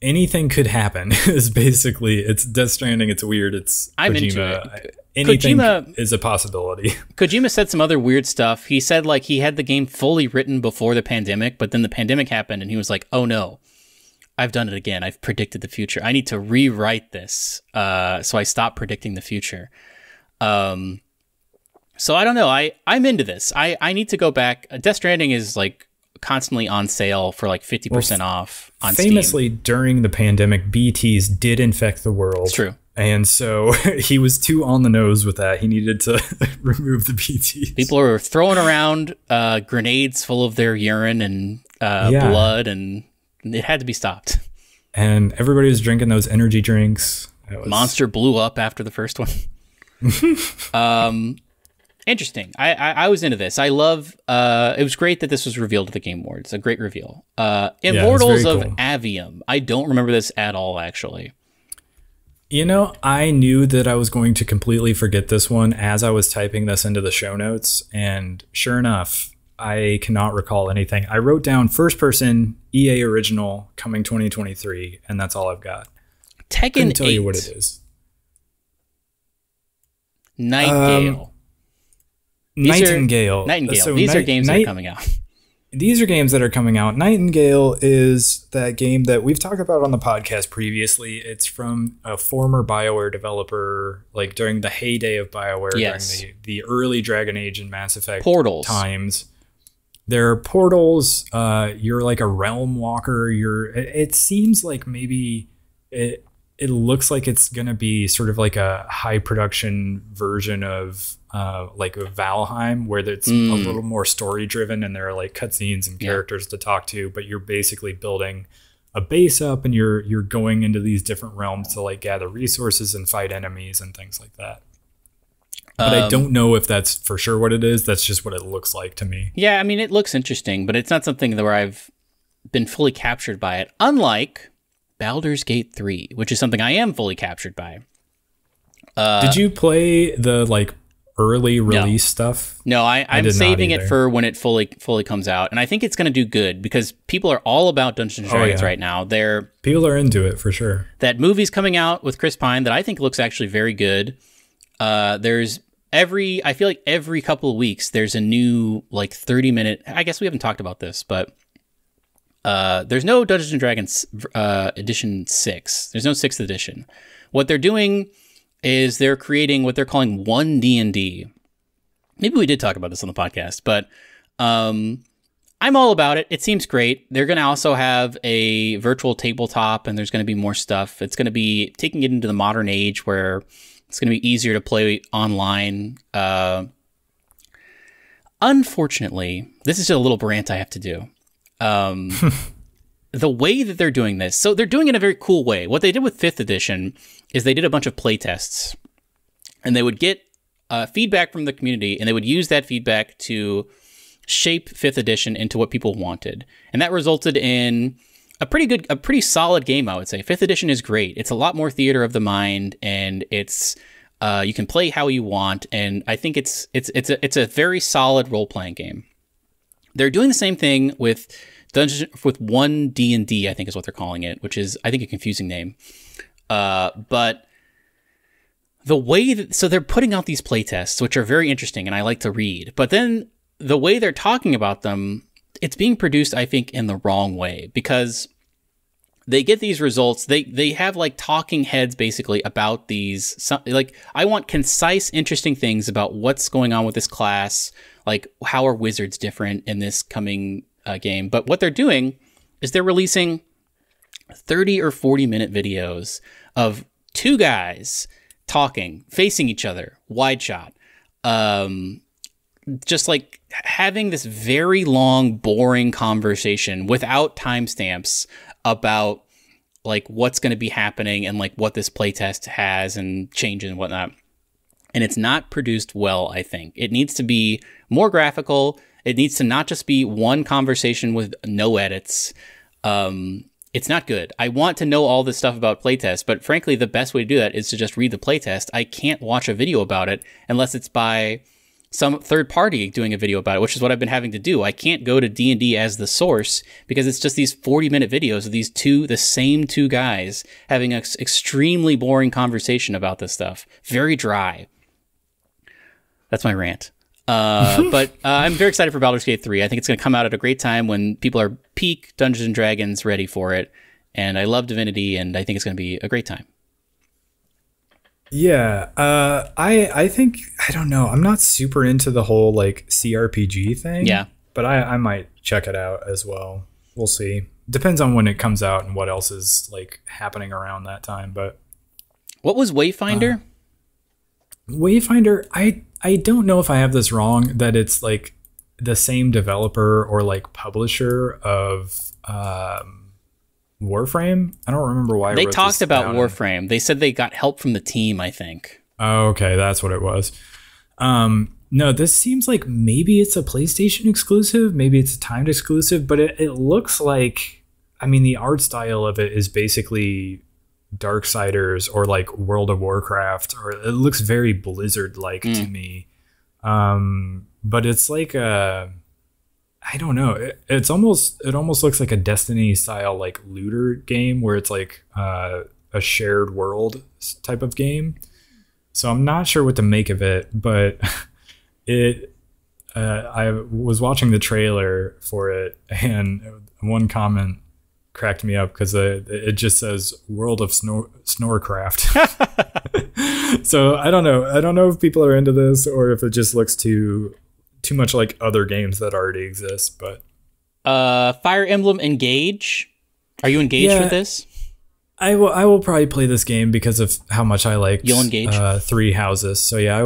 Anything could happen is basically, it's Death Stranding. It's weird. I'm into it. Anything is a possibility. Kojima said some other weird stuff. He said like he had the game fully written before the pandemic, but then the pandemic happened and he was like, oh no, I've done it again. I've predicted the future. I need to rewrite this. So I stopped predicting the future. So I don't know. I'm into this. I need to go back. Death Stranding is like constantly on sale for like 50% off on famously, Steam. During the pandemic, BTs did infect the world. It's true. And so he was too on the nose with that. He needed to remove the BTs. People are throwing around grenades full of their urine and blood, and it had to be stopped. And everybody was drinking those energy drinks. Monster blew up after the first one. Interesting. I was into this. I love. It was great that this was revealed at the Game Awards. A great reveal. Immortals of Avium. I don't remember this at all, actually. I knew that I was going to completely forget this one as I was typing this into the show notes, and sure enough, I cannot recall anything. I wrote down first person EA original coming 2023, and that's all I've got. Tekken 8. Couldn't tell you what it is. Nightingale. Nightingale. So these are games that are coming out. These are games that are coming out. Nightingale is that game that we've talked about on the podcast previously. It's from a former BioWare developer, like during the heyday of BioWare, during the early Dragon Age and Mass Effect Portals times. There are portals. You're like a realm walker. It seems like maybe it looks like it's going to be sort of like a high production version of like Valheim, where it's a little more story driven and there are like cutscenes and characters to talk to, but you're basically building a base up and you're going into these different realms to like gather resources and fight enemies and things like that. But I don't know if that's for sure what it is. That's just what it looks like to me. Yeah, I mean, it looks interesting, but it's not something where I've been fully captured by it. Unlike Baldur's Gate 3, which is something I am fully captured by. Did you play the like early release stuff? No, I'm saving it for when it fully comes out, and I think it's going to do good because people are all about Dungeons and Dragons right now. People are into it for sure. That movie's coming out with Chris Pine that I think looks actually very good. I feel like every couple of weeks there's a new like 30-minute. I guess we haven't talked about this, but there's no Dungeons and Dragons edition 6. There's no 6th edition. What they're doing is they're creating what they're calling one D&D. Maybe we did talk about this on the podcast, but I'm all about it. It seems great. They're going to also have a virtual tabletop, and there's going to be more stuff. It's going to be taking it into the modern age where it's going to be easier to play online. Unfortunately, this is just a little rant I have to do. The way that they're doing this, so they're doing it in a very cool way. What they did with 5th edition is they did a bunch of play tests, and they would get feedback from the community, and they would use that feedback to shape 5th edition into what people wanted. And that resulted in a pretty solid game, I would say. 5th edition is great. It's a lot more theater of the mind, and it's you can play how you want, and I think it's a very solid role-playing game. They're doing the same thing with 1D&D, I think is what they're calling it, which is, I think, a confusing name. But the way so they're putting out these playtests, which are very interesting, and I like to read. But then the way they're talking about them, it's being produced, I think, in the wrong way, because they get these results. They have like talking heads basically about these, like, I want concise, interesting things about what's going on with this class. Like, how are wizards different in this coming game? But what they're doing is they're releasing 30 or 40-minute videos of 2 guys talking, facing each other, wide shot. Just like having this very long, boring conversation without timestamps about like what's going to be happening and like what this playtest has and changes and whatnot. And it's not produced well, I think. It needs to be more graphical. It needs to not just be one conversation with no edits. It's not good. I want to know all this stuff about playtest, but frankly, the best way to do that is to just read the playtest. I can't watch a video about it unless it's by some third party doing a video about it, which is what I've been having to do. I can't go to D&D as the source because it's just these 40-minute videos of the same two guys having an extremely boring conversation about this stuff. Very dry. That's my rant. But I'm very excited for Baldur's Gate 3. I think it's going to come out at a great time when people are peak Dungeons & Dragons ready for it. And I love Divinity, and I think it's going to be a great time. Yeah, I think, I don't know, I'm not super into the whole like CRPG thing. Yeah. But I might check it out as well. We'll see. Depends on when it comes out and what else is like happening around that time. But what was Wayfinder? Wayfinder, I don't know if I have this wrong, that it's like the same developer or like publisher of Warframe. I don't remember why they talked about Warframe. They said they got help from the team, I think. Oh, okay, that's what it was. No, this seems like maybe it's a PlayStation exclusive, maybe it's a timed exclusive, but it looks like, I mean, the art style of it is basically Darksiders or like World of Warcraft, or it looks very Blizzard-like to me. But it's like I don't know. It almost looks like a Destiny style like looter game where it's like a shared world type of game. So I'm not sure what to make of it, but I was watching the trailer for it, and one comment cracked me up because it just says World of Snorecraft. So I don't know if people are into this or if it just looks too much like other games that already exist. But Fire Emblem Engage, are you engaged with this? I will probably play this game because of how much I like. You'll engage? Three Houses. So yeah, I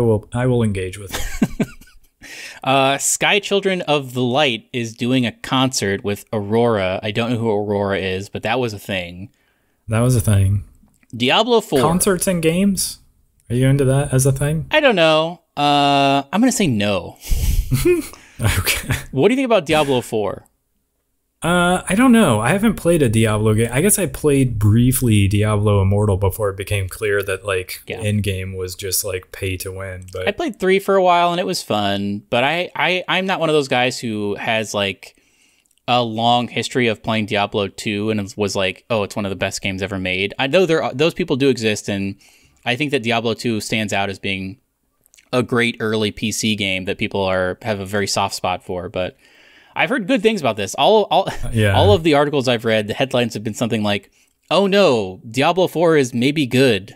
will engage with it. Sky Children of the Light is doing a concert with Aurora. I don't know who Aurora is, but that was a thing. That was a thing. Diablo 4. Concerts and games? Are you into that as a thing? I don't know. I'm going to say no. Okay. What do you think about Diablo 4? I don't know. I haven't played a Diablo game. I guess I played briefly Diablo Immortal before it became clear that like end game was just like pay to win. But I played 3 for a while and it was fun, but I'm not one of those guys who has like a long history of playing Diablo 2 and was like, oh, it's one of the best games ever made. I know those people do exist, and I think that Diablo 2 stands out as being a great early PC game that people have a very soft spot for, but I've heard good things about this. All of the articles I've read, the headlines have been something like, oh no, Diablo 4 is maybe good.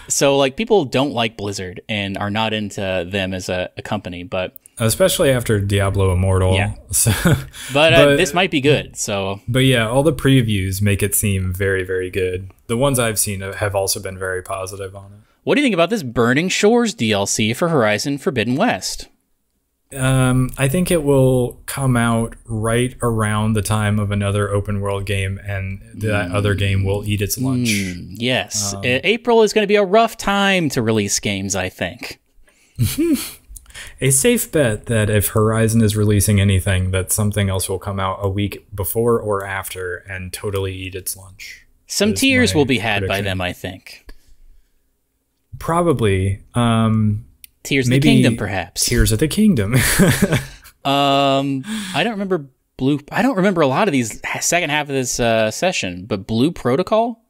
So like people don't like Blizzard and are not into them as a company, but especially after Diablo Immortal. Yeah. So, but this might be good. So, but yeah, all the previews make it seem very, very good. The ones I've seen have also been very positive on it. What do you think about this Burning Shores DLC for Horizon Forbidden West? I think it will come out right around the time of another open world game, and that other game will eat its lunch. Yes. April is going to be a rough time to release games, I think. A safe bet that if Horizon is releasing anything, that something else will come out a week before or after and totally eat its lunch. Some tears will be had by them, I think. Probably. Tears of the Kingdom, perhaps. Tears of the Kingdom. I don't remember I don't remember a lot of these second half of this session, but Blue Protocol?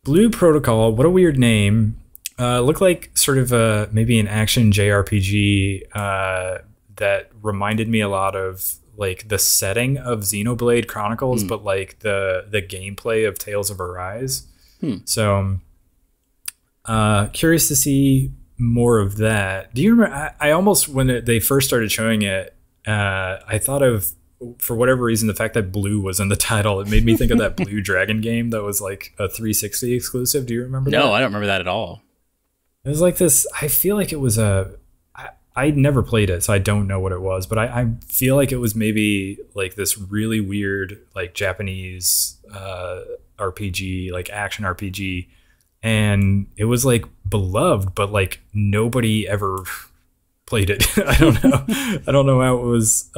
Blue Protocol, what a weird name. Looked like sort of maybe an action JRPG that reminded me a lot of like the setting of Xenoblade Chronicles, but like the gameplay of Tales of Arise. So curious to see more of that. Do you remember? I almost, when they first started showing it, I thought of, for whatever reason, the fact that blue was in the title. It made me think of that Blue Dragon game that was like a 360 exclusive. Do you remember that? No, I don't remember that at all. It was like this, I feel like it was I never played it, so I don't know what it was, but I feel like it was maybe like this really weird, like Japanese RPG, like action RPG. And it was like beloved, but like nobody ever played it. I don't know. I don't know how it was.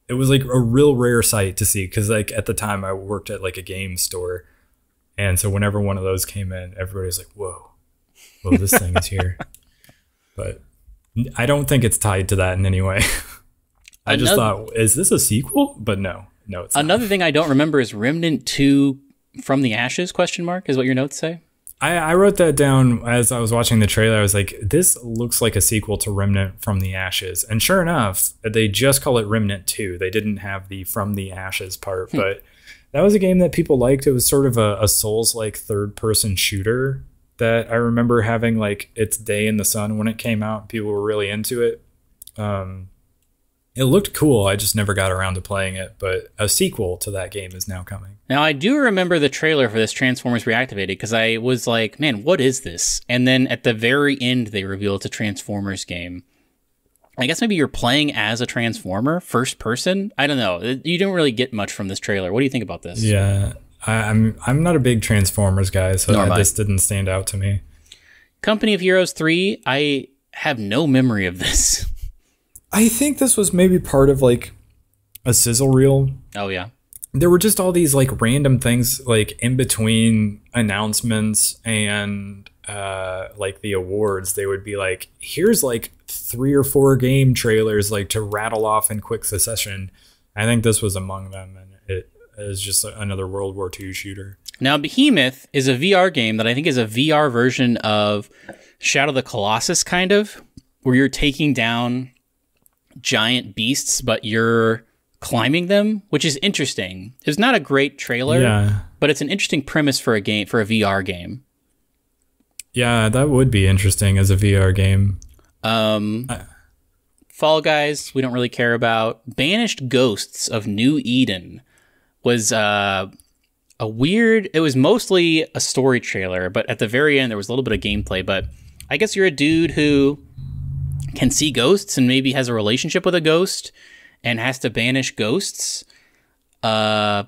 It was like a real rare sight to see, because like at the time I worked at like a game store, and so whenever one of those came in, everybody was like, "Whoa, this thing is here." But I don't think it's tied to that in any way. I just thought, is this a sequel? But no, it's another not. thing I don't remember is Remnant 2 From the Ashes, question mark, is what your notes say? I wrote that down as I was watching the trailer. I was like, this looks like a sequel to Remnant From the Ashes. And sure enough, they just call it Remnant 2. They didn't have the From the Ashes part, but that was a game that people liked. It was sort of a Souls-like third-person shooter that I remember having like its day in the sun when it came out. People were really into it. It looked cool. I just never got around to playing it, but a sequel to that game is now coming. Now, I do remember the trailer for this Transformers Reactivated, because I was like, man, what is this? And then at the very end, they reveal it's a Transformers game. I guess maybe you're playing as a Transformer, first person? I don't know. You don't really get much from this trailer. What do you think about this? Yeah, I'm not a big Transformers guy, so this didn't stand out to me. Company of Heroes 3, I have no memory of this. I think this was maybe part of like a sizzle reel. Oh, yeah. There were just all these like random things like in between announcements and like the awards. They would be like, here's like 3 or 4 game trailers like to rattle off in quick succession. I think this was among them, and it is just another World War II shooter. Now, Behemoth is a VR game that I think is a VR version of Shadow of the Colossus, kind of, where you're taking down giant beasts, but you're climbing them, which is interesting. It's not a great trailer, but it's an interesting premise for a game, for a VR game. Yeah, that would be interesting as a VR game. Fall Guys, we don't really care about. Banished Ghosts of New Eden was a weird, it was mostly a story trailer, but at the very end there was a little bit of gameplay. But I guess you're a dude who can see ghosts and maybe has a relationship with a ghost and has to banish ghosts. Is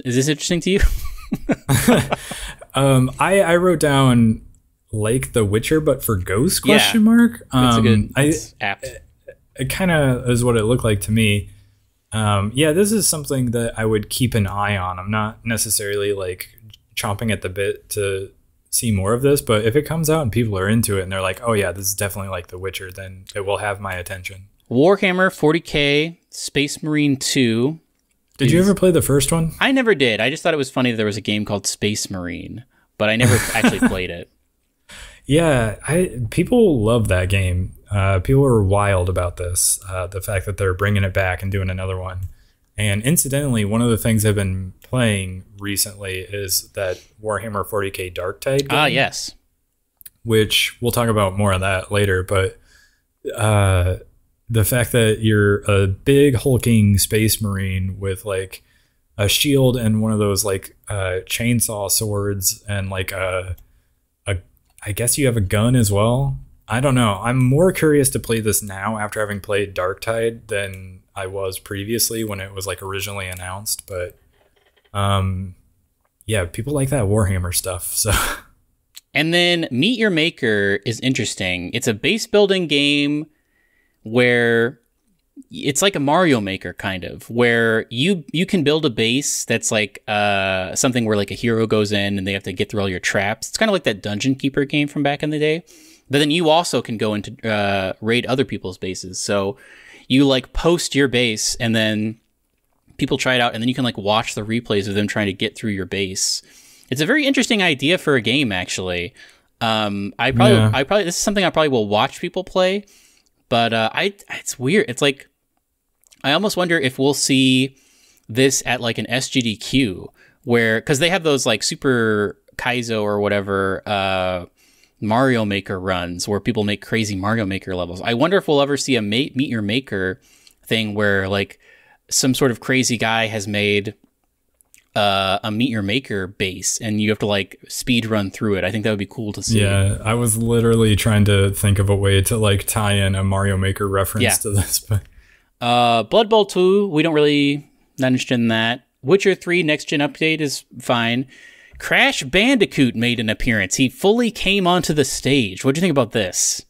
this interesting to you? I wrote down like The Witcher, but for ghosts, question mark. That's apt. It kind of is what it looked like to me. This is something that I would keep an eye on. I'm not necessarily like chomping at the bit to see more of this, but if it comes out and people are into it and they're like, oh yeah, this is definitely like The Witcher, then it will have my attention. Warhammer 40K Space Marine 2. Did you ever play the first one? I never did. I just thought it was funny that there was a game called Space Marine, but I never actually played it. Yeah, people love that game. People are wild about this, the fact that they're bringing it back and doing another one. And incidentally, one of the things I've been playing recently is that Warhammer 40K Darktide game. Ah, yes. Which we'll talk about more of that later. But the fact that you're a big hulking space marine with like a shield and one of those like chainsaw swords and like I guess you have a gun as well. I don't know. I'm more curious to play this now after having played Darktide than I was previously when it was like originally announced. But yeah, people like that Warhammer stuff. So And then Meet Your Maker is interesting. It's a base building game where it's like a Mario Maker kind of, where you can build a base that's like something where like a hero goes in and they have to get through all your traps. It's kind of like that Dungeon Keeper game from back in the day. But then you also can go into raid other people's bases. So you like post your base and then people try it out and then you can like watch the replays of them trying to get through your base. It's a very interesting idea for a game, actually. I probably this is something I probably will watch people play, but it's weird. It's like I almost wonder if we'll see this at like an SGDQ where, because they have those like Super Kaizo or whatever Mario Maker runs where people make crazy Mario Maker levels. I wonder if we'll ever see a Meet Your Maker thing where like some sort of crazy guy has made a Meet Your Maker base and you have to like speed run through it. I think that would be cool to see. Yeah, I was literally trying to think of a way to like tie in a Mario Maker reference to this. But Blood Bowl 2, we don't really not interested in that. Witcher 3 next gen update is fine. Crash Bandicoot made an appearance. He fully came onto the stage. What do you think about this?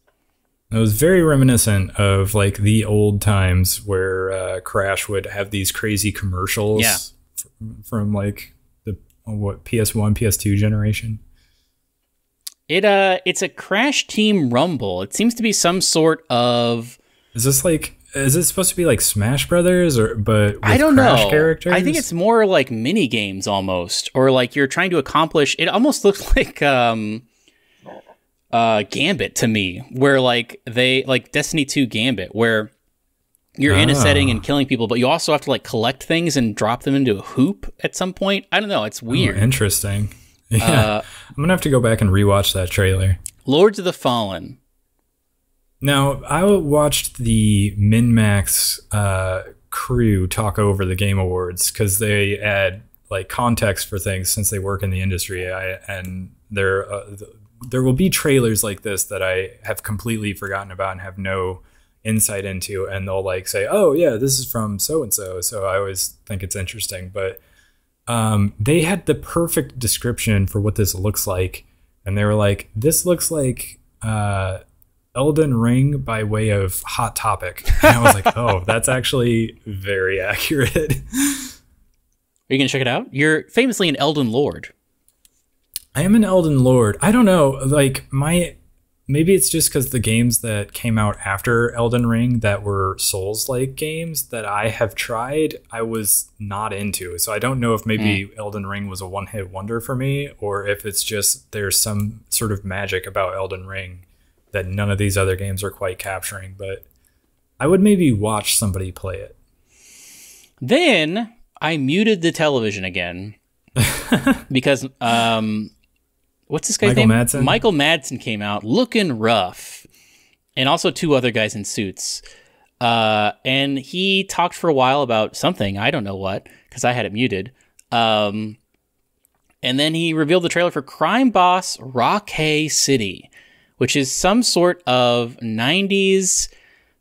It was very reminiscent of like the old times where Crash would have these crazy commercials. Yeah. From like the PS1, PS2 generation. It's a Crash Team Rumble. It seems to be some sort of. Is it supposed to be like Smash Brothers but with I don't Crash know. Characters? I think it's more like mini games almost, or like you're trying to accomplish. It almost looks like Gambit to me, where like they like Destiny 2 Gambit, where you're in a setting and killing people, but you also have to like collect things and drop them into a hoop at some point. I don't know. It's weird. Oh, interesting. Yeah. I'm going to have to go back and rewatch that trailer. Lords of the Fallen. Now, I watched the MinMax crew talk over the Game Awards because they add like context for things since they work in the industry. And there will be trailers like this that I have completely forgotten about and have no insight into, and they'll like say, oh yeah, this is from so and so I always think it's interesting. But they had the perfect description for what this looks like, and they were like, this looks like Elden Ring by way of Hot Topic. And I was like, oh, that's actually very accurate. Are you gonna check it out? You're famously an Elden Lord. I am an Elden Lord. I don't know, like maybe it's just because the games that came out after Elden Ring that were Souls-like games that I have tried, I was not into. So I don't know if maybe Elden Ring was a one-hit wonder for me, or if it's just there's some sort of magic about Elden Ring that none of these other games are quite capturing. But I would maybe watch somebody play it. Then I muted the television again because what's this guy's name? Madsen? Michael Madsen came out looking rough, and also two other guys in suits. And he talked for a while about something, I don't know what, because I had it muted. And then he revealed the trailer for Crime Boss Rockhay City, which is some sort of 90s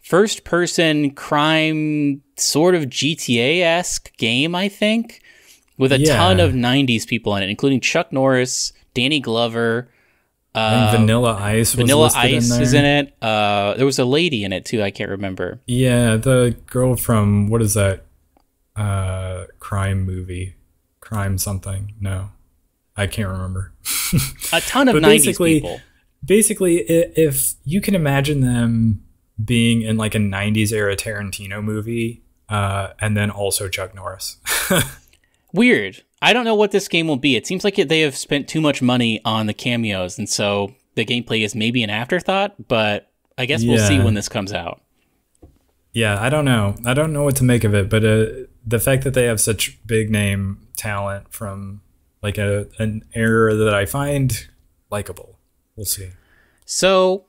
first-person crime sort of GTA-esque game, I think, with a ton of 90s people in it, including Chuck Norris, Danny Glover, and Vanilla Ice. Vanilla Ice is in it. There was a lady in it too. I can't remember. Yeah, the girl from what is that crime movie? Crime something? No, I can't remember. A ton of 90s people. Basically, if you can imagine them being in like a 90s era Tarantino movie, and then also Chuck Norris. Weird. I don't know what this game will be. It seems like they have spent too much money on the cameos, and so the gameplay is maybe an afterthought, but I guess we'll see when this comes out. Yeah, I don't know. I don't know what to make of it, but the fact that they have such big name talent from like an era that I find likable. We'll see. So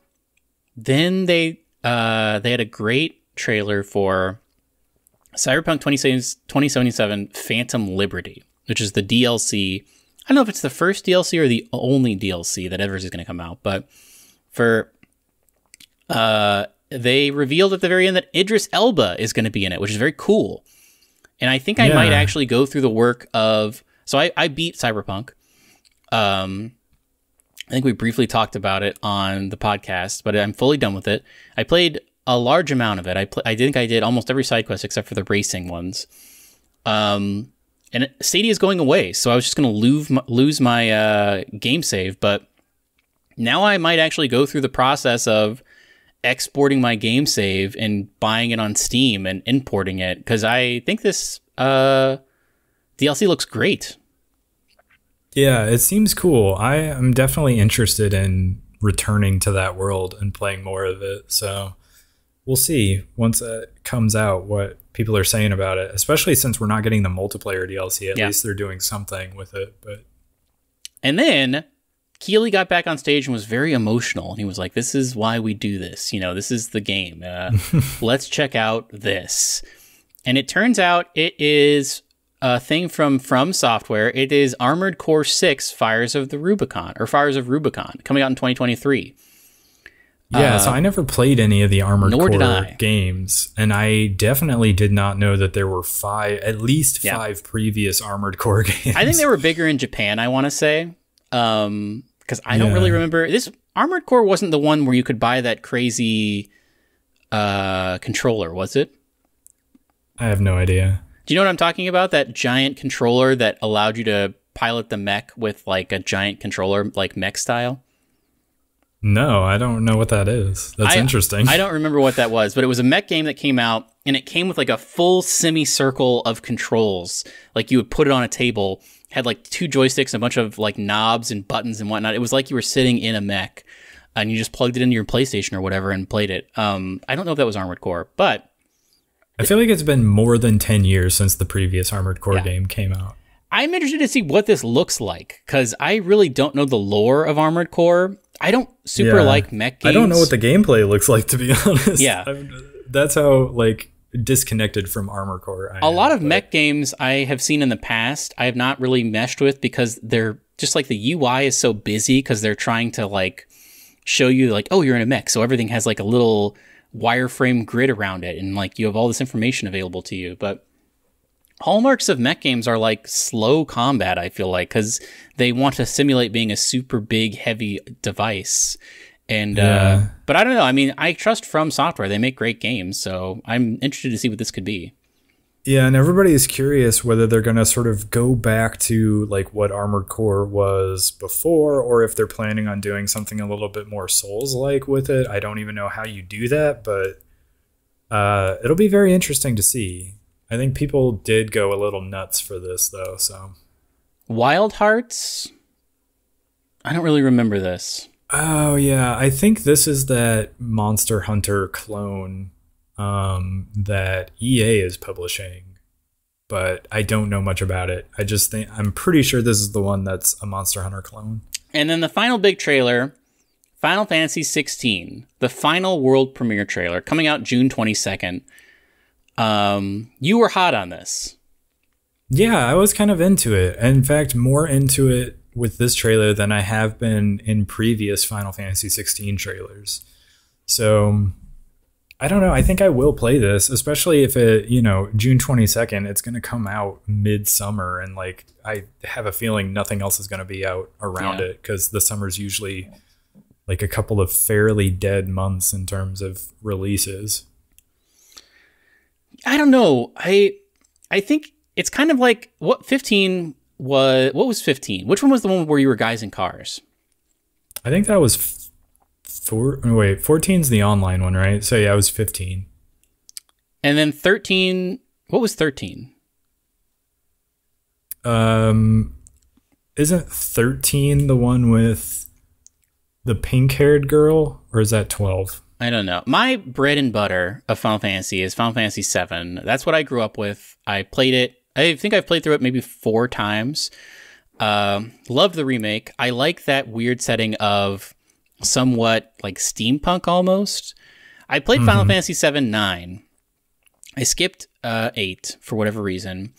then they had a great trailer for Cyberpunk 2077 Phantom Liberty, which is the DLC. I don't know if it's the first DLC or the only DLC that ever is going to come out, but they revealed at the very end that Idris Elba is going to be in it, which is very cool. And I think I might actually go through the work of... So I beat Cyberpunk. I think we briefly talked about it on the podcast, but I'm fully done with it. I played a large amount of it. I think I did almost every side quest except for the racing ones. And Stadia is going away, so I was just going to lose my game save, but now I might actually go through the process of exporting my game save and buying it on Steam and importing it, because I think this DLC looks great. Yeah, it seems cool. I am definitely interested in returning to that world and playing more of it. So we'll see once it comes out what people are saying about it, especially since we're not getting the multiplayer DLC. At least they're doing something with it. And then Keeley got back on stage and was very emotional. And he was like, this is why we do this. You know, this is the game. Let's check out this. And it turns out it is a thing from Software. It is Armored Core 6 Fires of Rubicon, coming out in 2023. Yeah, so I never played any of the Armored Core games, and I definitely did not know that there were at least five previous Armored Core games. I think they were bigger in Japan, I want to say, because I don't really remember. This Armored Core wasn't the one where you could buy that crazy controller, was it? I have no idea. Do you know what I'm talking about? That giant controller that allowed you to pilot the mech with like a giant controller, like mech style? No, I don't know what that is. That's interesting. I don't remember what that was, but it was a mech game that came out, and it came with like a full semicircle of controls. Like you would put it on a table, had like 2 joysticks, a bunch of like knobs and buttons and whatnot. It was like you were sitting in a mech, and you just plugged it into your PlayStation or whatever and played it. I don't know if that was Armored Core, but I feel like it's been more than 10 years since the previous Armored Core game came out. I'm interested to see what this looks like, because I really don't know the lore of Armored Core. I don't super like mech games. I don't know what the gameplay looks like, to be honest. Yeah. That's how like disconnected from Armored Core I am. A lot of mech games I have seen in the past, I have not really meshed with, because they're just like the UI is so busy, because they're trying to like show you like, oh, you're in a mech. So everything has like a little wireframe grid around it, and like you have all this information available to you. But hallmarks of mech games are like slow combat, I feel like, because they want to simulate being a super big, heavy device. And but I don't know. I mean, I trust From Software. They make great games, so I'm interested to see what this could be. Yeah, and everybody is curious whether they're going to sort of go back to like what Armored Core was before, or if they're planning on doing something a little bit more Souls-like with it. I don't even know how you do that, but it'll be very interesting to see. I think people did go a little nuts for this, though. So, Wild Hearts? I don't really remember this. Oh, yeah. I think this is that Monster Hunter clone that EA is publishing, but I don't know much about it. I'm pretty sure this is the one that's a Monster Hunter clone. And then the final big trailer, Final Fantasy 16, the final world premiere trailer, coming out June 22nd. You were hot on this. Yeah, I was kind of into it. In fact, more into it with this trailer than I have been in previous Final Fantasy 16 trailers. So I don't know. I think I will play this, especially if it, June 22nd, it's going to come out midsummer. And like, I have a feeling nothing else is going to be out around it, because the summer's usually like a couple of fairly dead months in terms of releases. I don't know. I think it's kind of like what 15 was. What was 15? Which one was the one where you were guys in cars? I think that was 14's the online one, right? So yeah, it was 15. And then 13. What was 13? Isn't 13 the one with the pink-haired girl, or is that 12? I don't know. My bread and butter of Final Fantasy is Final Fantasy 7. That's what I grew up with. I played it. I think I've played through it maybe 4 times. Loved the remake. I like that weird setting of somewhat like steampunk almost. I played Final Fantasy 7 9. I skipped 8 for whatever reason.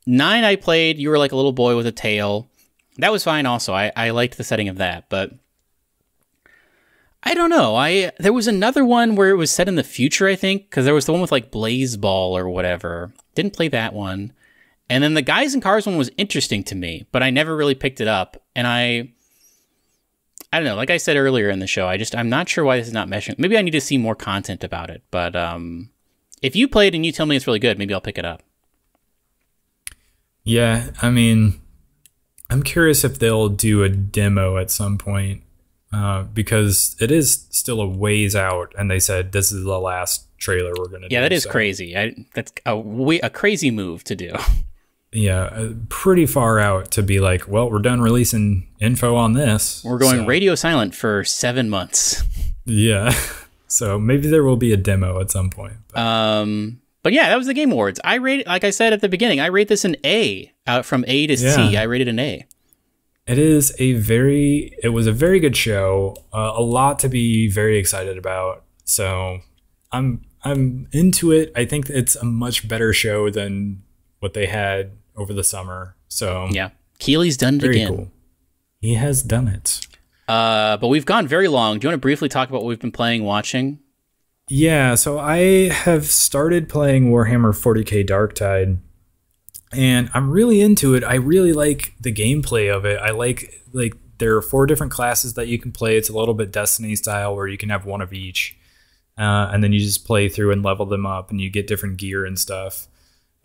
9 I played. You were like a little boy with a tail. That was fine also. I liked the setting of that, but I don't know. There was another one where it was set in the future, I think, because there was the one with like Blaze Ball or whatever. Didn't play that one. And then the Guys in Cars one was interesting to me, but I never really picked it up. And I don't know. Like I said earlier in the show, I'm not sure why this is not meshing. Maybe I need to see more content about it. But if you play it and you tell me it's really good, maybe I'll pick it up. Yeah, I mean, I'm curious if they'll do a demo at some point because it is still a ways out, and they said this is the last trailer we're going to do. Yeah, that is crazy. That's a crazy move to do. Yeah, pretty far out to be like, well, we're done releasing info on this. We're going radio silent for 7 months. Yeah, so maybe there will be a demo at some point. But yeah, that was the Game Awards. I rate, like I said at the beginning, I rate this an A. Out from A to C, I rated an A. It was a very good show. A lot to be very excited about. So I'm into it. I think it's a much better show than what they had over the summer. So yeah, Keely's done it again. Cool. He has done it. But we've gone very long. Do you want to briefly talk about what we've been playing, watching? Yeah, so I have started playing Warhammer 40k Darktide, and I'm really into it. I really like the gameplay of it. I like there are 4 different classes that you can play. It's a little bit Destiny style where you can have one of each, and then you just play through and level them up, and you get different gear and stuff.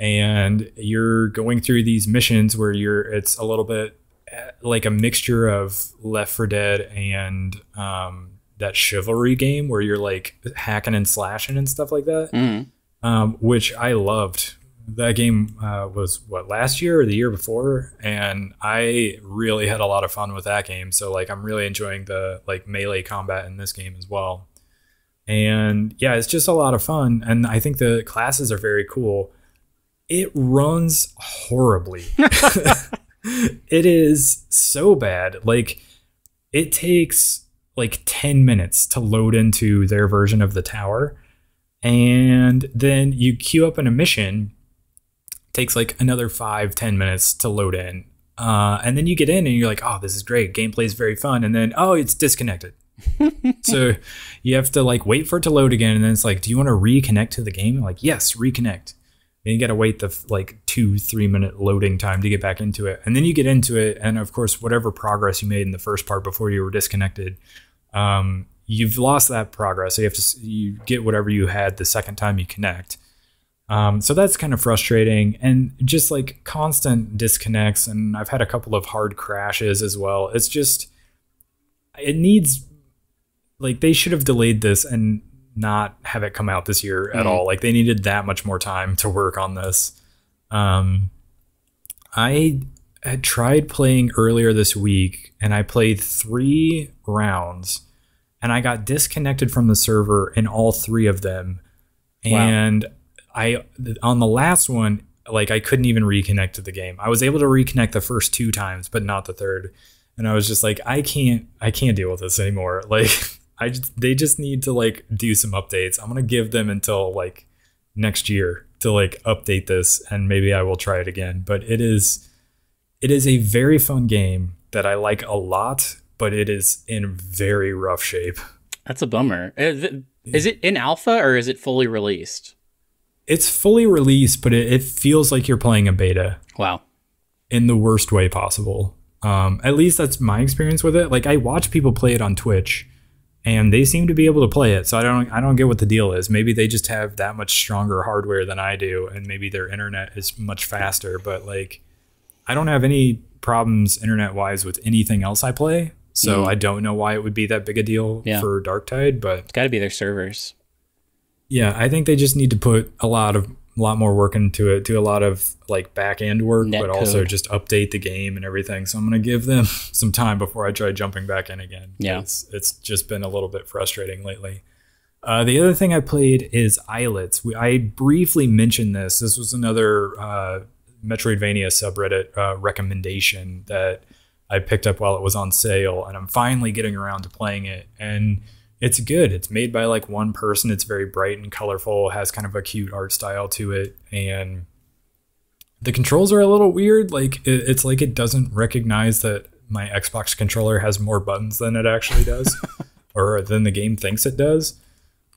And you're going through these missions where it's a little bit like a mixture of Left 4 Dead and that chivalry game where you're like hacking and slashing and stuff like that, which I loved. That game was last year or the year before, and I really had a lot of fun with that game. So like I'm really enjoying the like melee combat in this game as well. And yeah, it's just a lot of fun, and I think the classes are very cool. It runs horribly. It is so bad. Like it takes like 10 minutes to load into their version of the tower, and then you queue up in a mission. It takes like another 5-10 minutes to load in, and then you get in and you're like, oh, this is great, gameplay is very fun, and then it's disconnected. So you have to like wait for it to load again, and then it's like, do you want to reconnect to the game? I'm like, yes, reconnect. And you got to wait the like 2-3 minute loading time to get back into it, and then you get into it, and of course whatever progress you made in the first part before you were disconnected, you've lost that progress. So you get whatever you had the second time you connect. So that's kind of frustrating, and just like constant disconnects. And I've had a couple of hard crashes as well. It's just, it needs, like, they should have delayed this and not have it come out this year at all. Like they needed that much more time to work on this. I had tried playing earlier this week, and I played 3 rounds, and I got disconnected from the server in all 3 of them. Wow. And on the last one, like I couldn't even reconnect to the game. I was able to reconnect the first 2 times, but not the third. And I was just like, I can't deal with this anymore. Like they just need to like do some updates. I'm going to give them until like next year to like update this, and maybe I will try it again. But it is a very fun game that I like a lot, but it is in very rough shape. That's a bummer. Is it in alpha or is it fully released? It's fully released, but it feels like you're playing a beta. Wow. In the worst way possible. At least that's my experience with it. Like I watch people play it on Twitch, and they seem to be able to play it. So I don't get what the deal is. Maybe they just have that much stronger hardware than I do, and maybe their internet is much faster. But like, I don't have any problems internet-wise with anything else I play. So I don't know why it would be that big a deal for Darktide. But it's got to be their servers. Yeah, I think they just need to put a lot more work into it, do a lot of like back end work, but also just update the game and everything. So I'm going to give them some time before I try jumping back in again. Yeah, it's just been a little bit frustrating lately. The other thing I played is Islets. I briefly mentioned this. This was another Metroidvania subreddit recommendation that I picked up while it was on sale, and I'm finally getting around to playing it. And it's good. It's made by like one person. It's very bright and colorful, has kind of a cute art style to it. And the controls are a little weird. Like it's like it doesn't recognize that my Xbox controller has more buttons than it actually does, or than the game thinks it does.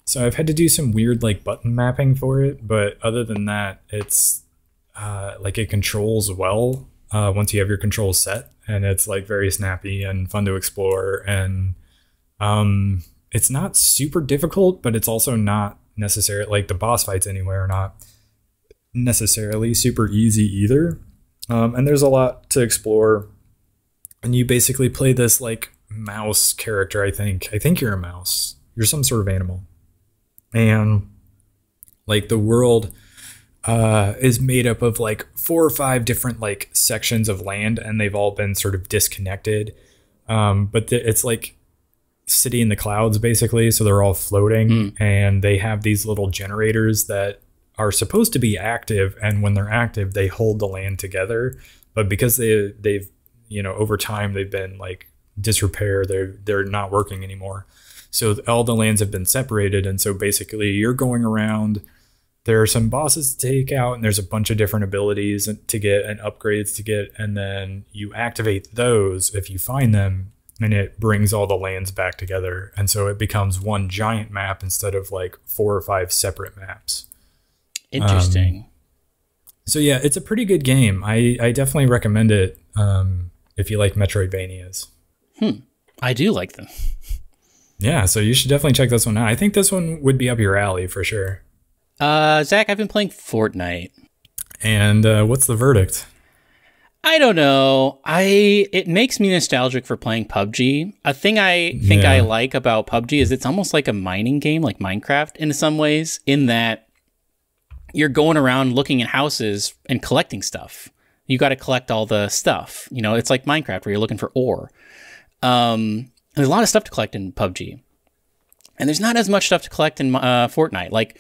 So I've had to do some weird like button mapping for it. But other than that, it's like it controls well once you have your controls set. and it's like very snappy and fun to explore. And it's not super difficult, but it's also not necessarily like the boss fights anywhere are not necessarily super easy either. And there's a lot to explore. And you basically play this like mouse character, I think. I think you're a mouse. You're some sort of animal. And like the world is made up of like 4 or 5 different like sections of land, and they've all been sort of disconnected. But it's like city in the clouds basically, so they're all floating, and they have these little generators that are supposed to be active, and when they're active they hold the land together. But because they've you know, over time they've been like disrepair, they're not working anymore, so all the lands have been separated. And so basically you're going around, there are some bosses to take out, and there's a bunch of different abilities to get and upgrades to get, and then you activate those if you find them, and it brings all the lands back together. And so it becomes one giant map instead of like 4 or 5 separate maps. Interesting. So yeah, it's a pretty good game. I definitely recommend it if you like Metroidvanias. I do like them. Yeah, so you should definitely check this one out. I think this one would be up your alley for sure. Zach, I've been playing Fortnite. And what's the verdict? I don't know. It makes me nostalgic for playing PUBG. A thing I think I like about PUBG is it's almost like a mining game, like Minecraft in some ways, in that you're going around looking at houses and collecting stuff. You got to collect all the stuff. You know, it's like Minecraft where you're looking for ore. There's a lot of stuff to collect in PUBG. And there's not as much stuff to collect in Fortnite. Like,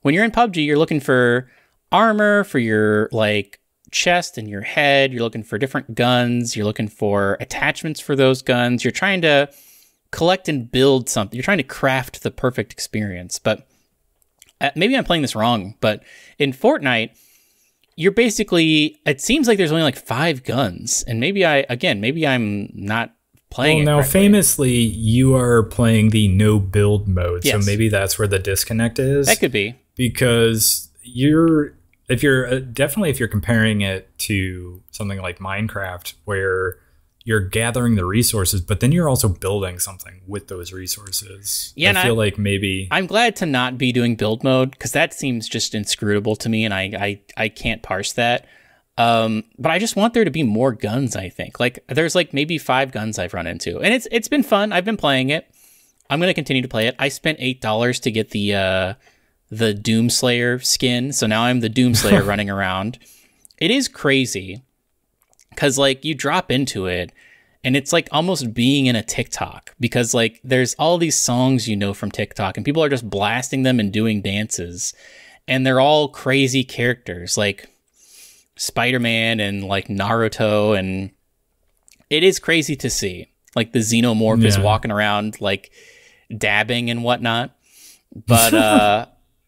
when you're in PUBG, you're looking for armor for your, like, chest and your head. You're looking for different guns. You're looking for attachments for those guns. You're trying to collect and build something. You're trying to craft the perfect experience. But maybe I'm playing this wrong, but in Fortnite, you're basically, it seems like there's only like 5 guns. And maybe I'm not playing it now correctly. Famously, you are playing the no build mode. Yes. So maybe that's where the disconnect is. That could be. Because if you're comparing it to something like Minecraft, where you're gathering the resources, but then you're also building something with those resources. Yeah, I feel like maybe I'm glad to not be doing build mode, because that seems just inscrutable to me, and I can't parse that. But I just want there to be more guns, I think. Like, there's like maybe 5 guns I've run into, and it's been fun. I've been playing it. I'm going to continue to play it. I spent $8 to get the Doomslayer skin, so now I'm the Doomslayer running around. It is crazy, because like you drop into it, and it's like almost being in a TikTok, because like there's all these songs you know from TikTok, and people are just blasting them and doing dances, and they're all crazy characters like Spider-Man and like Naruto, and it is crazy to see. Like the Xenomorph is walking around like dabbing and whatnot. But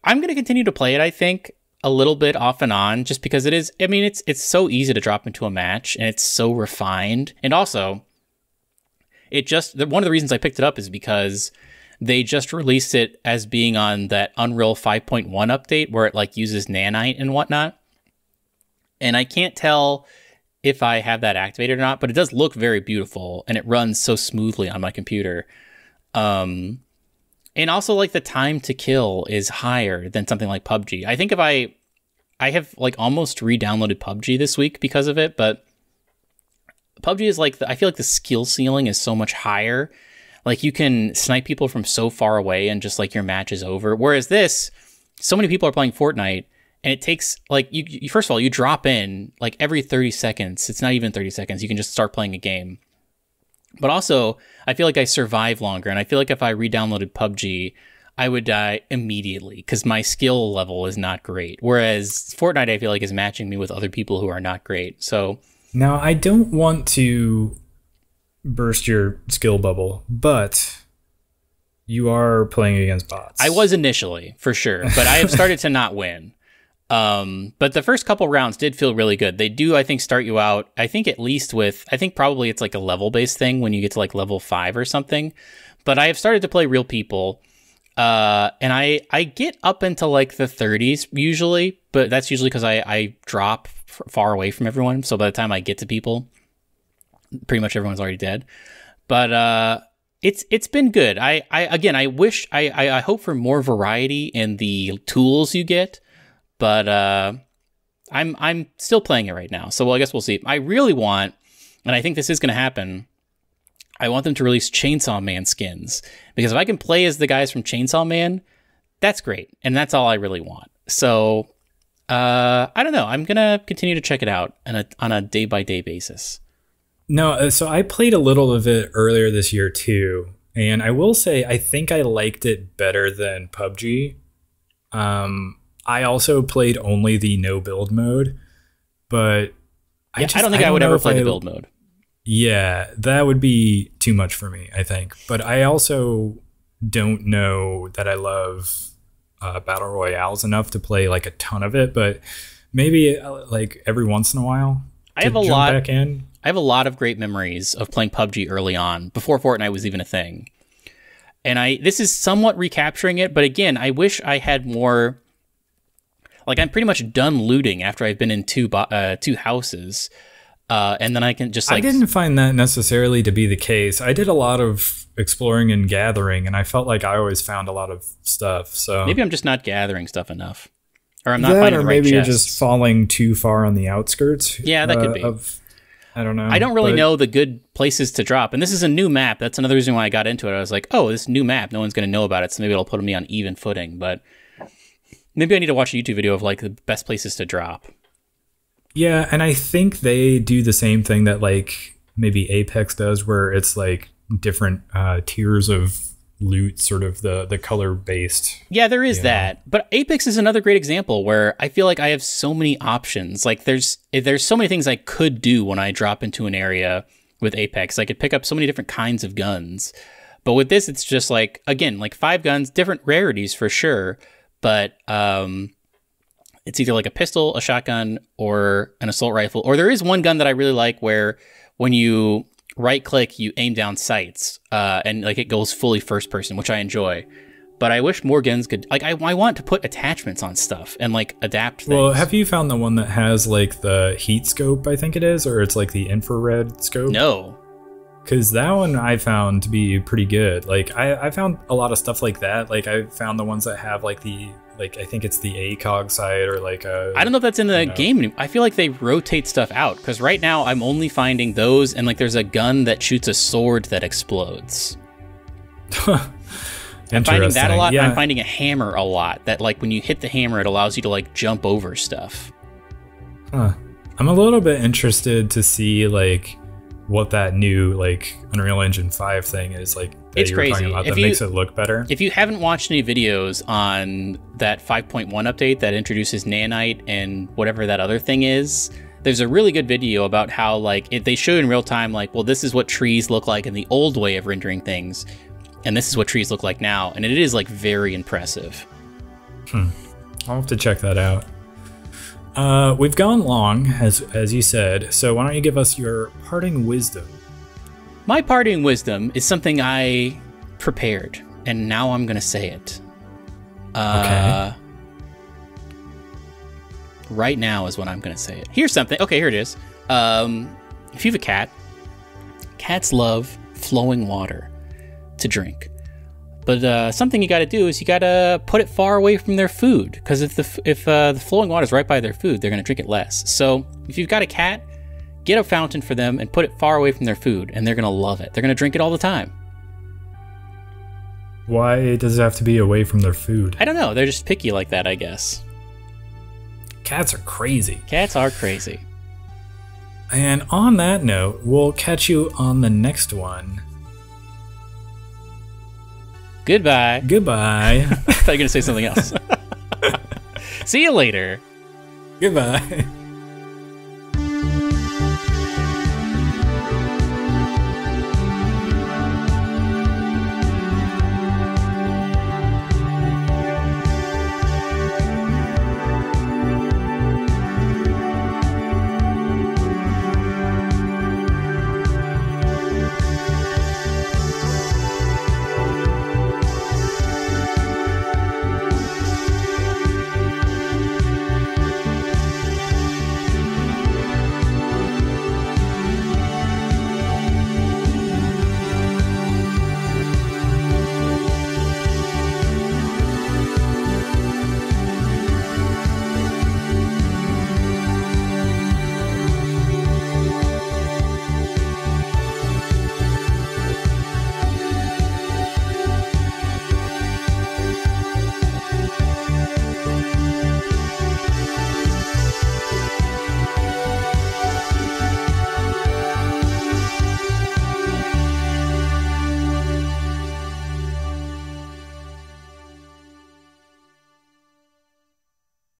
I'm going to continue to play it, I think, a little bit off and on, just because it is, I mean, it's so easy to drop into a match, and it's so refined. And also, one of the reasons I picked it up is because they just released it as being on that Unreal 5.1 update, where it like uses nanite and whatnot. And I can't tell if I have that activated or not, but it does look very beautiful, and it runs so smoothly on my computer. And also, like, the time to kill is higher than something like PUBG. I think if I have, like, almost re-downloaded PUBG this week because of it, but PUBG is, like, I feel like the skill ceiling is so much higher. Like, you can snipe people from so far away and just, like, your match is over. Whereas this, so many people are playing Fortnite, and it takes, like, you first of all, you drop in, like, every 30 seconds. It's not even 30 seconds. You can just start playing a game. But also, I feel like I survive longer, and I feel like if I re-downloaded PUBG, I would die immediately, because my skill level is not great. Whereas Fortnite, I feel like, is matching me with other people who are not great. So now, I don't want to burst your skill bubble, but you are playing against bots. I was initially, for sure, but I have started to not win. But the first couple rounds did feel really good. They do, I think, start you out, I think at least with, I think probably it's like a level-based thing when you get to like level 5 or something. But I have started to play real people, and I get up into like the 30s usually, but that's usually because I drop far away from everyone. So by the time I get to people, pretty much everyone's already dead. But it's been good. I wish I hope for more variety in the tools you get, but I'm still playing it right now. So I guess we'll see. I really want, and I think this is going to happen, I want them to release Chainsaw Man skins, because if I can play as the guys from Chainsaw Man, that's great, and that's all I really want. So I don't know. I'm gonna continue to check it out on a day-by-day basis. No, so I played a little of it earlier this year too, and I will say I think I liked it better than PUBG. I also played only the no build mode, but I don't think I would ever play the build mode. Yeah, that would be too much for me, I think. But I also don't know that I love battle royales enough to play like a ton of it, but maybe like every once in a while I have a lot of great memories of playing PUBG early on, before Fortnite was even a thing. And this is somewhat recapturing it, but again, I wish I had more. Like, I'm pretty much done looting after I've been in two houses. And then I can just like... I didn't find that necessarily to be the case. I did a lot of exploring and gathering, and I felt like I always found a lot of stuff. So maybe I'm just not gathering stuff enough, or I'm not finding the right maybe chests. You're just falling too far on the outskirts. Yeah, that could be. I don't know. I don't really know the good places to drop, and this is a new map. That's another reason why I got into it. I was like, oh, this new map, no one's going to know about it, so maybe it'll put me on even footing. But maybe I need to watch a YouTube video of like the best places to drop. Yeah, and I think they do the same thing that like maybe Apex does, where it's like different tiers of loot, sort of the color based. Yeah, there is that. But Apex is another great example where I feel like I have so many options. Like there's so many things I could do when I drop into an area with Apex. I could pick up so many different kinds of guns. But with this, it's just like, again, like 5 guns, different rarities for sure. But it's either like a pistol, a shotgun, or an assault rifle. Or there is one gun that I really like where when you right click, you aim down sights, and like it goes fully first person, which I enjoy. But I wish more guns could, like, I want to put attachments on stuff and like adapt things. Well, have you found the one that has like the heat scope, I think it is, or it's like the infrared scope? No. Because that one I found to be pretty good. Like I found a lot of stuff like that. Like I found the ones that have like the, like I think it's the ACOG sight, or like a... I don't know if that's in the game anymore. I feel like they rotate stuff out, because right now I'm only finding those, and like there's a gun that shoots a sword that explodes. I'm finding that a lot. Yeah. I'm finding a hammer a lot, that like when you hit the hammer it allows you to like jump over stuff. Huh. I'm a little bit interested to see like what that new like Unreal Engine 5 thing is like. It's crazy. That makes it look better. If you haven't watched any videos on that 5.1 update that introduces nanite and whatever that other thing is, there's a really good video about how like they show in real time, like, well, this is what trees look like in the old way of rendering things, and this is what trees look like now, and it is like very impressive. I'll have to check that out. We've gone long, as you said, so why don't you give us your parting wisdom? My parting wisdom is something I prepared, and now I'm going to say it. Okay. Right now is when I'm going to say it. Here's something. Okay, here it is. If you have a cat, cats love flowing water to drink. But something you got to do is you got to put it far away from their food, because if the flowing water is right by their food, they're going to drink it less. So if you've got a cat, get a fountain for them and put it far away from their food, and they're going to love it. They're going to drink it all the time. Why does it have to be away from their food? I don't know. They're just picky like that, I guess. Cats are crazy. Cats are crazy. And on that note, we'll catch you on the next one. Goodbye. Goodbye. I thought you were going to say something else. See you later. Goodbye.